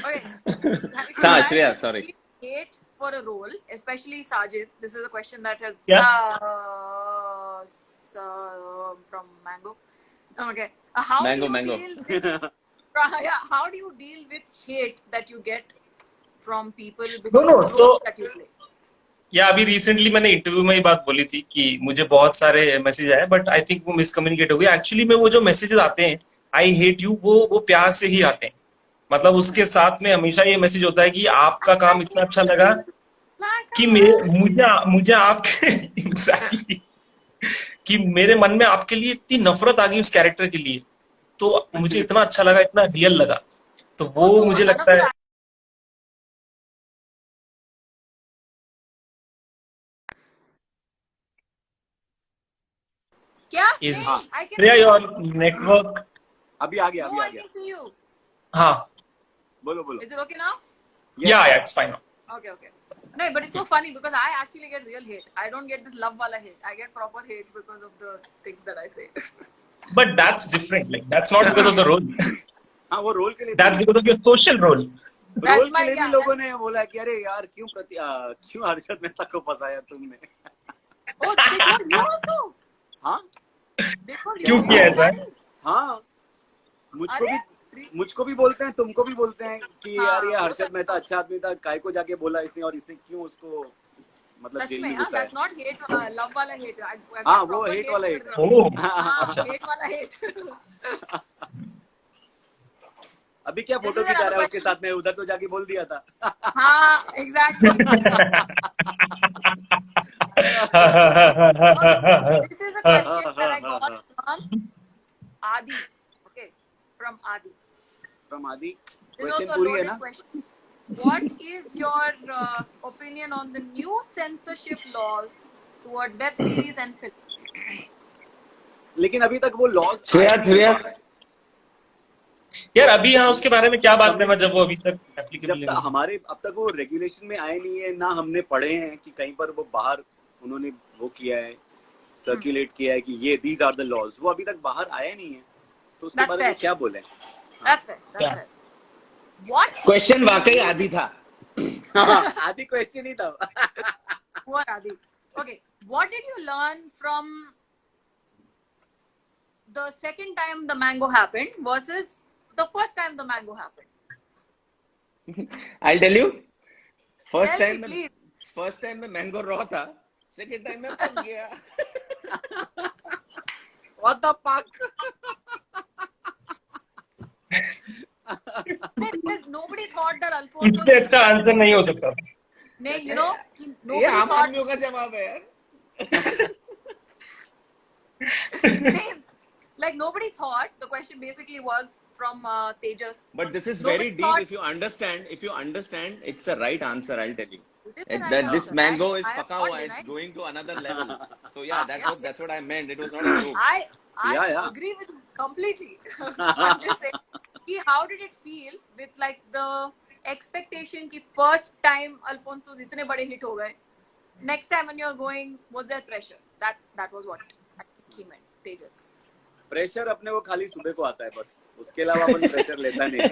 okay. हाँ, Shreya, sorry. Hate for a role, especially Sajid. This is a question that has from Mango. Okay, how Mango, do you Mango. deal with, how do you deal with hate that you get from people because No, of the so- role that you play? या अभी recently मैंने interview में ये बात बोली थी कि मुझे बहुत सारे मैसेज आए, बट आई थिंक वो मिसकम्युनिकेट हो गया. एक्चुअली में वो जो मैसेजेस आते हैं, आई हेट यू, वो प्यार से ही आते हैं. मतलब उसके साथ में हमेशा ये मैसेज होता है कि आपका काम इतना अच्छा लगा कि मुझे आपके exactly, कि मेरे मन में आपके लिए इतनी नफरत आ गई उस कैरेक्टर के लिए, तो मुझे इतना अच्छा लगा, इतना रियल लगा. तो वो Also, मुझे लगता है क्या? is I can Priya, your network. अभी आ गया. No, I can see you. हाँ, बोलो. Is it okay now? yeah, it's fine now. Okay. No, but it's so funny because I actually get real hate. I don't get this love wala hate. I get proper hate because of the things that I say. But that's different. Like that's not because of the role. हाँ वो role के लिए That's because of your social role. That's role my के लिए भी yeah. लोगों ने बोला कि अरे यार क्यों हर्षद मेहता को फंसाया तुमने Oh, they told you also. हाँ They told you. क्यों किया ऐसा? हाँ अरे मुझको भी बोलते हैं, तुमको भी बोलते हैं कि हाँ, यार ये वो हर्षद मेहता अच्छा आदमी था, काय को जाके बोला इसने और इसने क्यों उसको मतलब सच जेल में में हाँ, घुसाया। that's not hate वाला love वाला hate. I get हाँ वो proper हेट वाला हेट for- Oh. हाँ, अच्छा. hate वाला hate. अभी क्या फोटो This is खिंचा रहा है another उसके साथ में, उधर तो जाके बोल दिया था हाँ, exactly. Okay, this is a question that I got from Adi. Okay, from Adi. From आदि This is question also a पूरी है loaded ना question. What is your opinion on the new censorship laws towards web series and film? लेकिन अभी तक वो laws Shreya यार अभी यहाँ उसके बारे में क्या बात है, जब वो अभी तक एप्लीकेबल जब नहीं तक हुआ। हमारे अब तक वो रेगुलेशन में आए नहीं है ना, हमने पढ़े हैं कि कहीं पर वो बाहर उन्होंने वो किया है, सर्कुलेट किया है कि ये दीज आर द लॉज, वो अभी तक बाहर आया नहीं है, तो उसके That's बारे में fair. क्या बोले। That's fair. That's Yeah. fair. What? Question वाकई आदि था. आदि क्वेश्चन ही था Poor Adi. Okay. What did you learn from the second time the mango happened versus the first time the mango happened? I'll tell you. First Tell me, time में mango raw था, second time में पक गया. What the fuck. Because nobody thought that Alfonso. इससे अच्छा answer नहीं हो सकता। नहीं, you know, ये nobody आम thought. आदमियों का जवाब है यार. Same. Like nobody thought. The question basically was from Tejas. But this is Nobody very deep. thought- If you understand, it's the right answer. I'll tell you. It is the right That this answer. mango is I am paka not hua. It's denying. going to another level. So yeah, Yeah. that's what I meant. It was not a joke. I Yeah. agree with you completely. I'm just saying, how did it feel with like the expectation कि first time Alfonso इतने बड़े hit हो गए, next time when you're going, was there pressure? That was what I think he meant, Tejas. Pressure अपने को खाली सुबह को आता है बस, उसके अलावा अपन प्रेशर लेता नहीं है।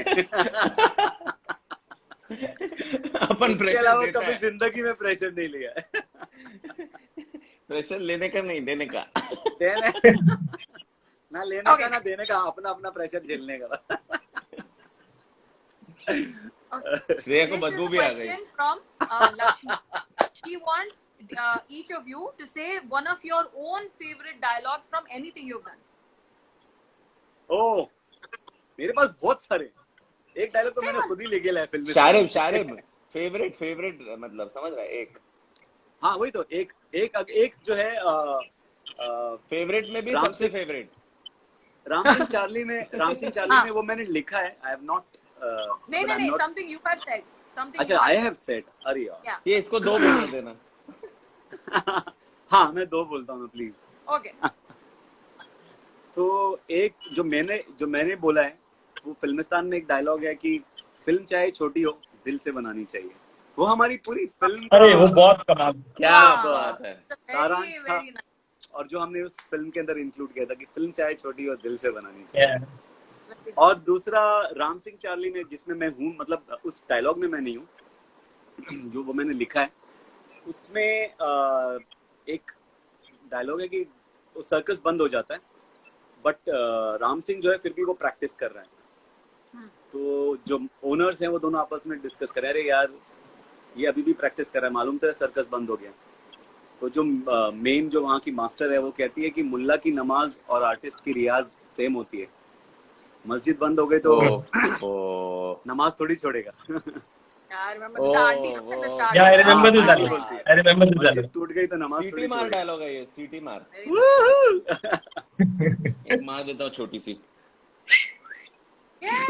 अपन उसके प्रेशर अलावा देता कभी है. जिंदगी में प्रेशर नहीं लिया है। प्रेशर लेने का नहीं, देने का. देने ना लेने Okay. का ना देने का, अपना अपना प्रेशर झेलने का। Okay. श्रेया को This बदबू is भी a आ गई. question from Lakshmi. She wants each of you to say one of your own favorite dialogues from anything you've done. ओह, मेरे पास बहुत सारे, एक डायलॉग तो मैंने खुद ही लिखे है फिल्म में। शारिब फेवरेट मतलब समझ रहा है. एक हाँ वही तो, एक जो है फेवरेट में भी राम सबसे फेवरेट. राम सिंह चार्ली में वो मैंने लिखा है। आई हैव नॉट नहीं, something you have said. Something. अच्छा, you I have have said, अरे यार Yeah. ये इसको 2 बोलने देना. हाँ मैं 2 बोलता हूँ प्लीज। Okay. तो एक जो मैंने बोला है, वो फिल्मिस्तान में एक डायलॉग है कि फिल्म चाहे छोटी हो दिल से बनानी चाहिए। वो हमारी पूरी फिल्म अरे वो बहुत कमाल। क्या Wow. बात है. It's a सारांश very, था। very nice. और जो हमने उस फिल्म के अंदर इंक्लूड किया था कि फिल्म चाहे छोटी हो दिल से बनानी चाहिए। Yeah. और दूसरा राम सिंह चार्ली में, जिसमें मैं हूँ, मतलब उस डायलॉग में मैं नहीं हूँ, जो वो मैंने लिखा है, उसमें एक डायलॉग है कि वो सर्कस बंद हो जाता है, बट राम सिंह जो है फिर भी वो प्रैक्टिस कर रहा है। तो जो ओनर्स हैं वो दोनों आपस में डिस्कस कर रहे हैं, अरे यार ये अभी भी प्रैक्टिस कर रहा है, मालूम तो है सर्कस बंद हो गया। तो जो मेन जो वहाँ की मास्टर है वो कहती है कि मुल्ला की नमाज और आर्टिस्ट की रियाज सेम होती है, मस्जिद बंद हो गई तो नमाज थोड़ी छोड़ेगा। I remember the starting in the start. Yeah, I remember this हाँ, dialogue. बोलती है। I remember this मस्जिद dialogue. टूट गई तो नमाज सीटी थोड़ी मार छोड़ेगा। डायलॉग है ये. सीटी मार. Very एक मार देता हूँ छोटी सी. Yeah.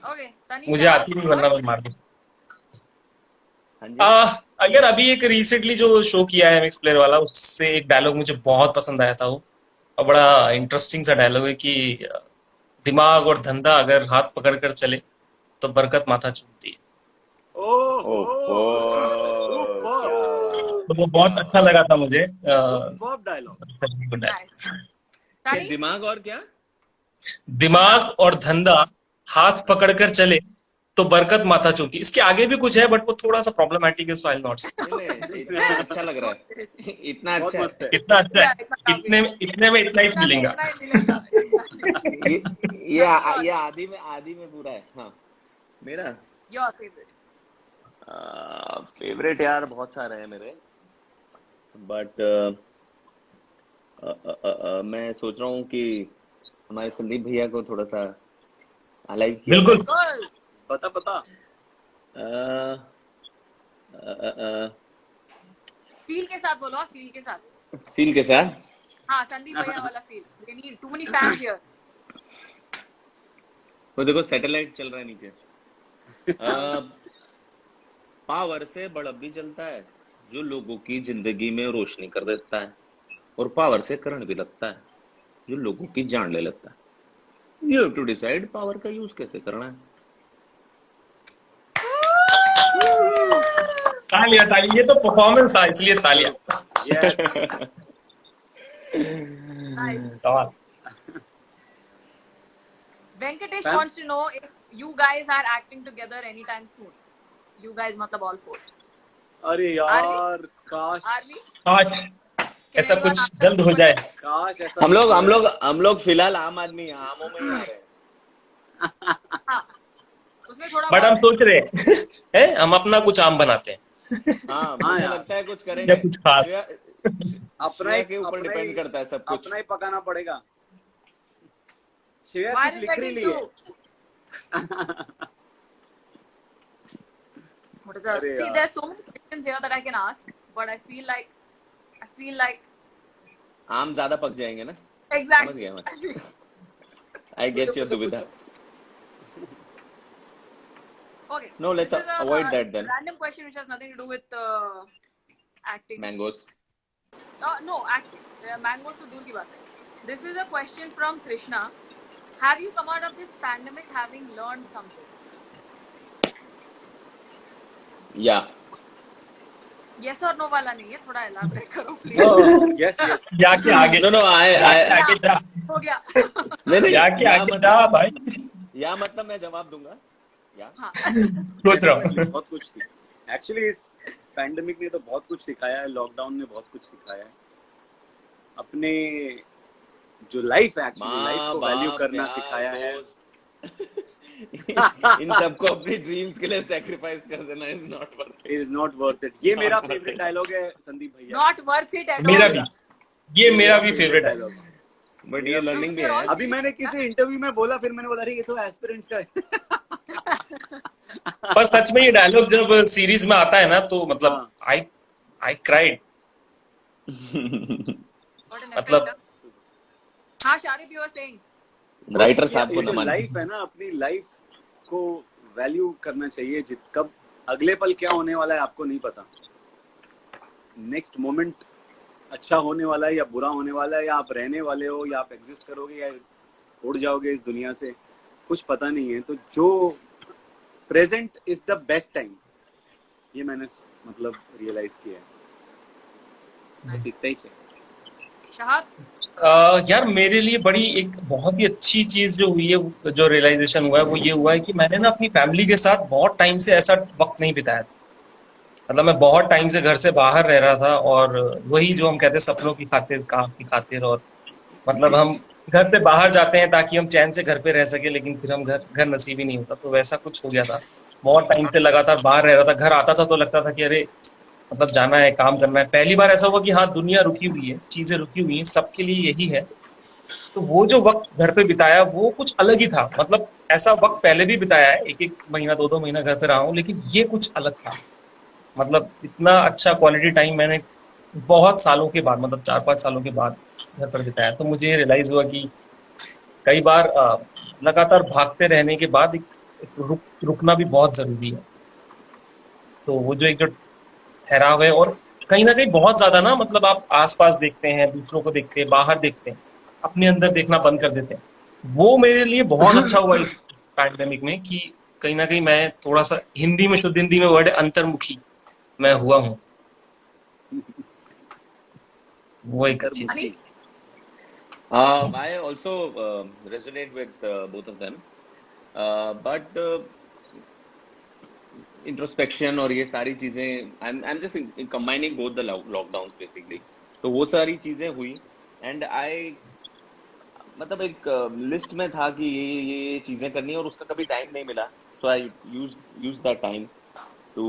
Okay, Sunny. मुझे आती नहीं, वरना मैं मार दूँ। हाँ जी. अगर अभी एक रिसेंटली जो शो किया है मिक्स प्लेयर वाला, उससे एक डायलॉग मुझे बहुत पसंद आया था वो, और बड़ा इंटरेस्टिंग सा डायलॉग है कि दिमाग और धंधा अगर हाथ पकड़ कर चले तो बरकत माथा चूमती है। ओहो ओहो, क्या सुपर बात। तो वो बहुत अच्छा लगा था मुझे। Super dialogue. Nice. ये Sunny? दिमाग और क्या? दिमाग और धंधा हाथ पकड़कर चले तो बरकत माथा चूमती। इसके आगे भी कुछ है बट वो थोड़ा सा प्रॉब्लमेटिक है, सो आई नॉट। नहीं इतना अच्छा लग रहा है, इतना बहुत अच्छा मस्त है। इतना अच्छा Yeah, है, इतना काफी इतने है। इतने में इतना ही इतना में मिलेगा। इतना ही मिलेगा। है। ये आदि में पूरा है। हाँ, मेरा Your favorite. फेवरेट यार बहुत सारे हैं मेरे, बट मैं सोच रहा हूँ कि हमारे संदीप भैया को थोड़ा सा हाईलाइट किया बिल्कुल। जाए। Cool. पता Feel के साथ बोलो, feel के साथ. फील के साथ हाँ, संदीप भैया वाला feel. We need too many fans here. वो देखो सैटेलाइट चल रहा है नीचे। पावर से बल्ब भी जलता है जो लोगों की जिंदगी में रोशनी कर देता है, और पावर से करंट भी लगता है जो लोगों की जान ले लेता है। You have to decide power का यूज कैसे करना है। तालियां तालियां, ये तो परफॉर्मेंस था इसलिए तालियां। यस। Nice. सवाल। Venkatesh Fam? wants to know if you guys are acting together anytime soon. You guys, मतलब all four. अरे यार काश Are we? आज ऐसा Can कुछ anyone जल्द हो जाए। काश ऐसा हम लोग फिलहाल आम आदमी हैं, आमों में ही आ रहे हैं। हाँ, उसमें थोड़ा बट हम बहुत सोच रहे हैं हम अपना कुछ आम बनाते हैं। हाँ, मुझे यार। लगता है कुछ या करेंगे। कुछ खास। अपना श्रेया ही के ऊपर डिपेंड करता है सब कुछ। अपना ही पकाना पड़ेगा। श्रेया Why कुछ is लिख that रही into? है। What is that? अरे See, यार। there's so many questions here that I can ask, but I feel like आम ज्यादा पक जाएंगे ना। exactly. समझ गया मैं। आई गेट योर दुविधा। Okay. No, let's This is a avoid that then. random question which has nothing to do with acting. Mangoes. No, acting. Mangoes तो दूर की बात है. This is a question from Krishna. Have you come out of this pandemic having learned something? या Yes or no वाला नहीं है, थोड़ा elaborate करो please. Yes yes. या के आगे, नो आई आगे जा, हो गया. नहीं या के आगे जा भाई। या मतलब मैं जवाब दूंगा। या हाँ. सोच रहा हूँ। बहुत कुछ सीखा। एक्चुअली इस पैंडेमिक ने तो बहुत कुछ सिखाया है, लॉकडाउन ने बहुत कुछ सिखाया है। अपने जो लाइफ है एक्चुअली लाइफ को वैल्यू करना सिखाया है। इन सबको अपनी ड्रीम्स के लिए सैक्रिफाइस कर देना इज नॉट वर्थ इट। ये मेरा फेवरेट डायलॉग है संदीप भैया। Not worth it at मेरा all. भी, ये मेरा भी फेवरेट है। डायलॉग। बट ये लर्निंग भी है। अभी मैंने किसी इंटरव्यू में बोला, फिर मैंने बोला अरे ये तो एस्पिरेंट्स का है। पर सच में ये डायलॉग जब सीरीज में आता है ना तो मतलब हाँ। I cried. What an मतलब effect. हाँ, Sharif, you were saying. Writer साहब को ये जो नमन। लाइफ है ना, अपनी लाइफ को वैल्यू करना चाहिए। कब अगले पल क्या होने वाला है आपको नहीं पता। नेक्स्ट मोमेंट अच्छा होने वाला है या बुरा होने वाला है, या आप रहने वाले हो या आप एग्जिस्ट करोगे या उड़ जाओगे इस दुनिया से, कुछ पता नहीं है। तो जो present is the best time, ये मैंने मतलब रियलाइज किया है। बस इतना ही चाहिए। शहाब, यार मेरे लिए बड़ी एक बहुत ही अच्छी चीज जो हुई है, जो रियलाइजेशन हुआ है वो ये हुआ है कि मैंने ना अपनी फैमिली के साथ बहुत टाइम से ऐसा वक्त नहीं बिताया था। मतलब मैं बहुत टाइम से घर से बाहर रह रहा था, और वही जो हम कहते हैं सपनों की खातिर, काम की खातिर, और मतलब हम घर से बाहर जाते हैं ताकि हम चैन से घर पे रह सके, लेकिन फिर हम घर नसीब ही नहीं होता। तो वैसा कुछ हो गया था। बहुत टाइम से लगातार बाहर रह रहा था, घर आता था तो लगता था कि अरे मतलब जाना है, काम करना है। पहली बार ऐसा हुआ कि हाँ दुनिया रुकी हुई है, चीजें रुकी हुई हैं, सबके लिए यही है। तो वो जो वक्त घर पे बिताया वो कुछ अलग ही था। मतलब ऐसा वक्त पहले भी बिताया है, एक महीना 2 महीना घर पे रहा हूँ, लेकिन ये कुछ अलग था। मतलब इतना अच्छा क्वालिटी टाइम मैंने बहुत सालों के बाद, मतलब 4-5 सालों के बाद घर पर बिताया। तो मुझे रियलाइज हुआ कि कई बार लगातार भागते रहने के बाद एक रुकना भी बहुत जरूरी है। तो वो जो एक जो ठहराव है, और कहीं ना कहीं बहुत ज्यादा ना, मतलब आप आसपास देखते हैं, दूसरों को देखते हैं, बाहर देखते हैं, अपने अंदर देखना बंद कर देते हैं। वो मेरे लिए बहुत अच्छा हुआ इस पैंडेमिक में कि कहीं ना कहीं मैं थोड़ा सा हिंदी में, शुद्ध हिंदी में वर्ड है अंतर्मुखी मैं हुआ हूँ। वो एक अच्छी चीज। अंतर्मुखी। I also resonate with both of them, but introspection और ये सारी चीजें I'm just combining both the lockdowns basically. तो वो सारी चीजें हुई and I मतलब एक लिस्ट में था कि ये चीजें करनी है और उसका कभी टाइम नहीं मिला, so I used that time to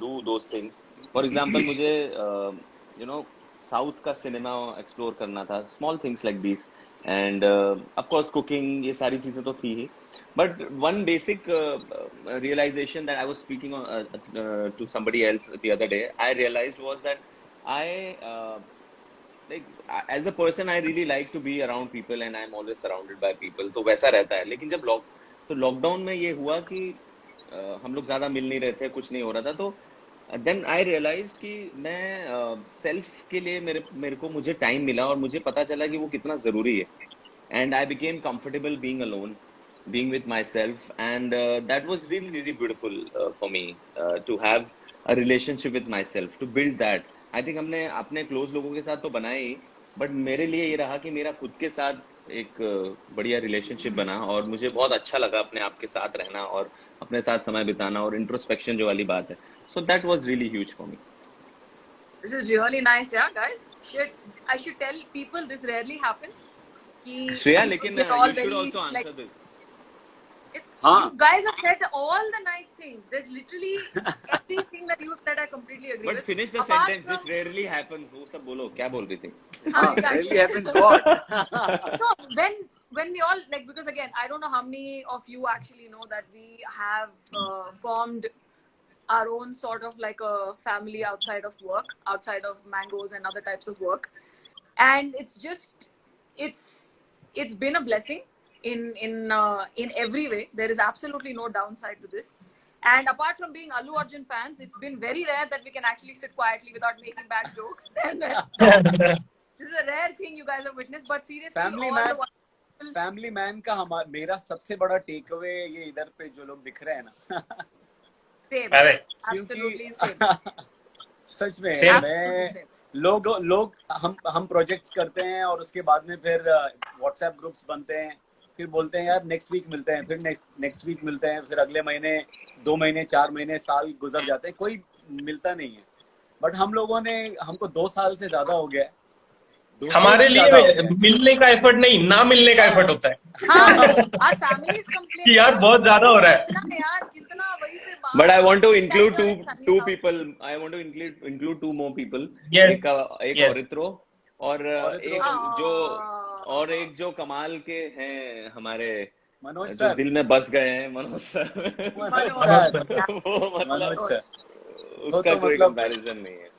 do those things. For example, मुझे you know साउथ का सिनेमा एक्सप्लोर करना था, small things like this, and of course cooking, ये सारी चीजें तो थी ही, but one basic realization that I was speaking to somebody else the other day, I realized was that I like as a person I really like to be around people and I'm always surrounded by people, तो वैसा रहता है। लेकिन जब lockdown में ये हुआ कि हम लोग ज्यादा मिल नहीं रहे थे, कुछ नहीं हो रहा था, तो देन आई रियलाइज कि मैं सेल्फ के लिए मुझे टाइम मिला और मुझे पता चला कि वो कितना जरूरी है, and I became comfortable being alone, being with myself, and that was really beautiful for me to have a relationship with myself, to build that. I think हमने अपने क्लोज लोगों के साथ तो बनाए ही, बट मेरे लिए ये रहा कि मेरा खुद के साथ एक बढ़िया रिलेशनशिप बना और मुझे बहुत अच्छा लगा अपने आप के साथ रहना और अपने साथ समय बिताना और इंट्रोस्पेक्शन जो वाली बात है, so that was really huge for me. This is really nice, yeah, guys. I should tell people this rarely happens. Shreya, लेकिन We're all you should very, also answer like, this. हाँ। You guys have said all the nice things. There's literally everything that you've said I completely agree But with. finish the Apart sentence. This from- rarely happens. वो सब बोलो, क्या बोल रही थी? हाँ, yeah. really happens what? No, when we all, like, because again, I don't know how many of you actually know that we have formed our own sort of like a family outside of work, outside of Mangoes and other types of work, and it's just it's been a blessing in every way. There is absolutely no downside to this. And apart from being Allu Arjun fans, it's been very rare that we can actually sit quietly without making bad jokes. And this is a rare thing you guys have witnessed. But seriously, family all man, the wonderful- family man का मेरा सबसे बड़ा take away ये इधर पे जो लोग दिख रहे हैं ना, same, अरे absolutely same. सच में Same. मैं Same. लोग हम प्रोजेक्ट्स करते हैं और उसके बाद में फिर व्हाट्सएप ग्रुप्स बनते हैं, फिर बोलते हैं यार नेक्स्ट वीक मिलते हैं, फिर नेक्स्ट वीक मिलते हैं, फिर अगले महीने, 2 महीने, 4 महीने, साल गुजर जाते हैं, कोई मिलता नहीं है। बट हमको 2 साल से ज्यादा हो गया है। 2 साल हमारे से ज्यादा हो लिए गया है। मिलने का एफर्ट नहीं, ना मिलने का एफर्ट होता है हाँ, our families complain. कि यार बहुत ज्यादा हो रहा है। कितना यार, कितना वही पे बात। But I want to include Sunny two house. people. I want to include 2 more people. Yes. एक Yes. औरित्रो और औरित्रो। एक जो कमाल के हैं हमारे, मनोज जो सर, दिल में बस गए हैं, मनोज सर। मनोज सर, वो मनोज मतलब सर, उसका तो कोई मतलब- कंपैरिजन नहीं है।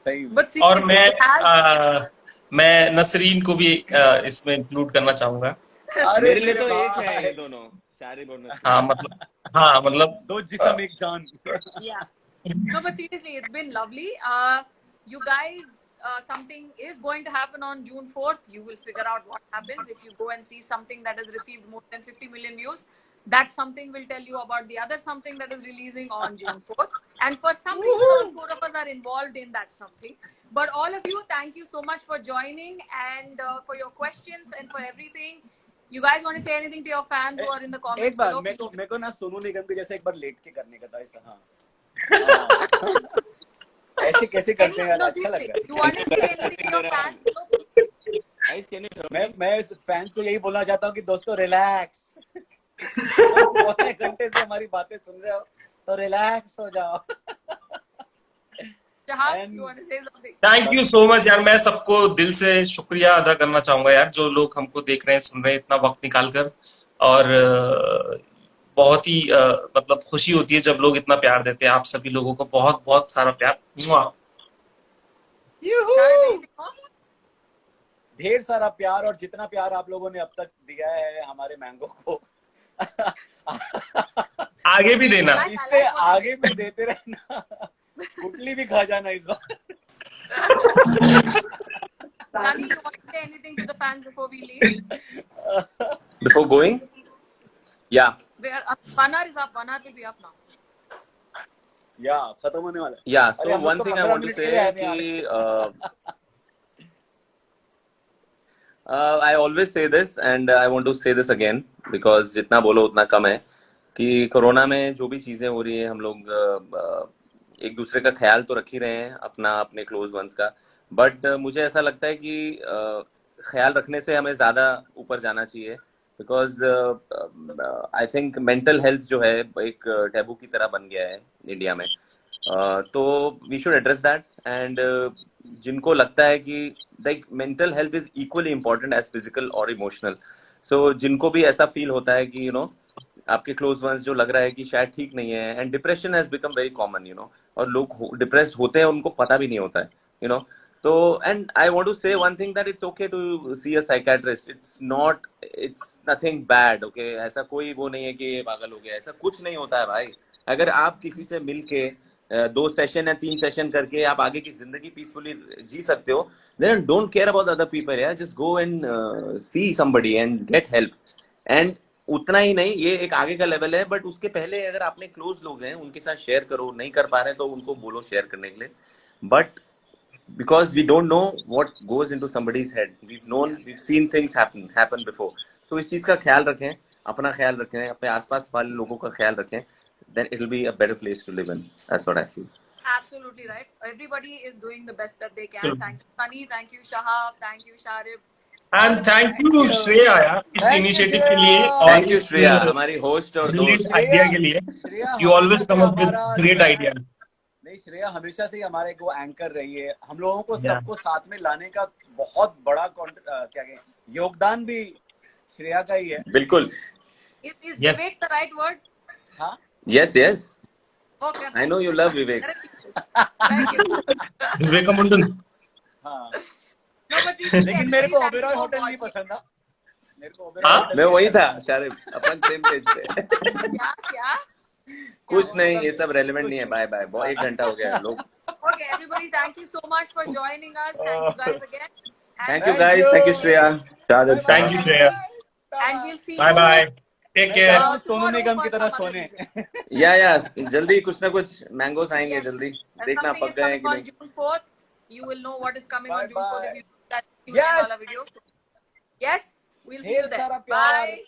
सही। But और seriously, मैं नसरीन को भी इसमें इंक्लूड करना चाहूंगा। अरे मेरे लिए तो मेरे एक है ये भाई, दोनों, शारिब और नसरीन। हाँ मतलब 2 जिस्म एक जान। yeah. No, but seriously, it's been lovely. You guys, something is going to happen on June 4th. You will figure out what happens if you go and see something that has received more than 50 million views. That something will tell you about the other something that is releasing on June 4th. And for some reason, all 4 of us are involved in that something. But all of you, thank you so much for joining and for your questions and for everything. You guys want to say anything to your fans who are in the comments एक बार below? मेरे को ना सोनू निगम के जैसे एक बार late के करने का था ऐसा। हाँ। ऐसे कैसे करते हैं यार, No, अच्छा लग seriously, रहा you want to say anything to your fans below? Guys, can you hear है। me? मैं फैंस को यही बोलना चाहता हूँ कि दोस्तों रिलैक्स। पौने घंटे से हमारी बातें सुन रहे हो तो रिलैक्स हो जाओ। Shahab, And- you want to say something? Thank you so much यार, मैं सबको दिल से शुक्रिया अदा करना चाहूंगा यार, जो लोग हमको देख रहे हैं, सुन रहे हैं इतना वक्त निकाल कर, और बहुत ही मतलब खुशी होती है जब लोग इतना प्यार देते हैं। आप सभी लोगों को बहुत बहुत सारा प्यार। मुआ। Shahab, anything more? ढेर सारा प्यार, और जितना प्यार आप लोगों ने अब तक दिया है हमारे मैंगो को, आगे भी देना। इससे आगे भी देते रहना। गुटली भी खा जाना इस बार। Sunny, you want to say anything to the fans before we leave? Before going? Yeah. One hour is up. 1 hour will be up now. या खत्म होने वाला है। Yeah, अरे so हम लोग one तो thing I 15 want to minute के say लिए है आए थे कि यार। I always say this and I want to say this again because जितना बोलो उतना कम है कि कोरोना में जो भी चीजें हो रही है हम लोग एक दूसरे का ख्याल तो रख ही रहे हैं अपना अपने क्लोज वंस का, बट मुझे ऐसा लगता है कि ख्याल रखने से हमें ज्यादा ऊपर जाना चाहिए because I think mental health जो है एक टैबू की तरह बन गया है इंडिया में। तो we should address that and जिनको लगता है कि like mental health is equally important as physical और इमोशनल, सो जिनको भी ऐसा फील होता है कि आपके क्लोज वंस जो लग रहा है कि शायद ठीक नहीं है, and depression has become very common, और लोग डिप्रेस्ड होते हैं उनको पता भी नहीं होता है। तो and I want to say one thing that it's okay to see a psychiatrist, it's nothing bad, okay. ऐसा कोई वो नहीं है कि ये पागल हो गया, ऐसा कुछ नहीं होता है भाई। अगर आप किसी से मिलके 2 सेशन या 3 सेशन करके आप आगे की जिंदगी पीसफुली जी सकते हो, then don't care about other people यार, just go and see somebody and get help. And उतना ही नहीं, ये एक आगे का लेवल है, बट उसके पहले अगर आपने क्लोज लोग हैं उनके साथ शेयर करो, नहीं कर पा रहे तो उनको बोलो शेयर करने के लिए, but because we don't know what goes into somebody's head, we've seen things happen before, so इस चीज का ख्याल रखें, अपना ख्याल रखें, अपने आसपास वाले लोगों का ख्याल रखें, then it will be a better place to live in. That's what I feel. Absolutely right. Everybody is doing the best that they can. Thank you, Sunny. Thank you, Shahab. Thank you, Sharif. And thank you Shreya यार इस Thank you, initiative Shreya. के लिए और Thank you Shreya, हमारी host और brilliant दोस्त। Idea के लिए। श्रेया यू ऑलवेज हमेशा कम से अप विद हमारा ग्रेट जो है आइडिया। नहीं, श्रेया हमेशा से ही हमारे को एंकर रही है, हम लोगों को Yeah. सबको साथ में लाने का बहुत बड़ा क्या कहें योगदान भी श्रेया का ही है। बिल्कुल। Is Yes. Vivek the right word? हाँ Yes. Okay. I know you love Vivek. Thank you. विवेक मुंडन। हाँ, No, but seriously, लेकिन मेरे को thank you Oberoi for hotel नहीं watching. पसंद था, मेरे को ओबेरॉय हाँ? होटल मैं नहीं वही अच्छा था शारिफ, अपन सेम पेज पे। क्या? कुछ नहीं, ये सब रेलेवेंट नहीं है। बाय बाय, बहुत 1 घंटा हो गया है लोग। Okay, everybody, thank you so much for joining us. Thank you guys again. And Thank you Thank guys, you. thank you Shreya, Sharif. Thank you, Shreya. And we'll see bye you. Bye, take मैं care. कह रहा हूँ Sonu tomorrow निगम की for तरह some other सोने। reason. या जल्दी कुछ ना कुछ मैंगोस आएंगे Yes. जल्दी, Something देखना is पक गए हैं coming कि on नहीं। June 4th. You will know what is coming on Bye June 4th if bye. you see that Yes. wala video. Yes, we'll see ढेर you there. सारा प्यार, Bye.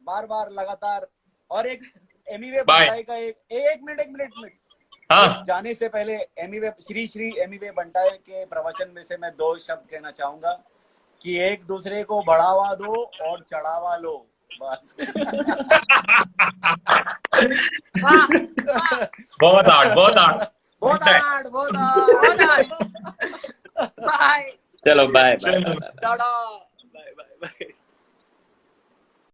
बार बार लगातार। और एक एमीवे Bye. बंटाई का एक मिनट हाँ जाने से पहले एमीवे श्री एमीवे बंटाई के प्रवचन में से मैं 2 शब्द कहना चाहूंगा कि एक दूसरे को बढ़ावा दो और चढ़ावा लो, बस। Wow. बहुत आर्ट बहुत आर्ट। Bye. चलो बाय बाय चलो। बाय। टाटा।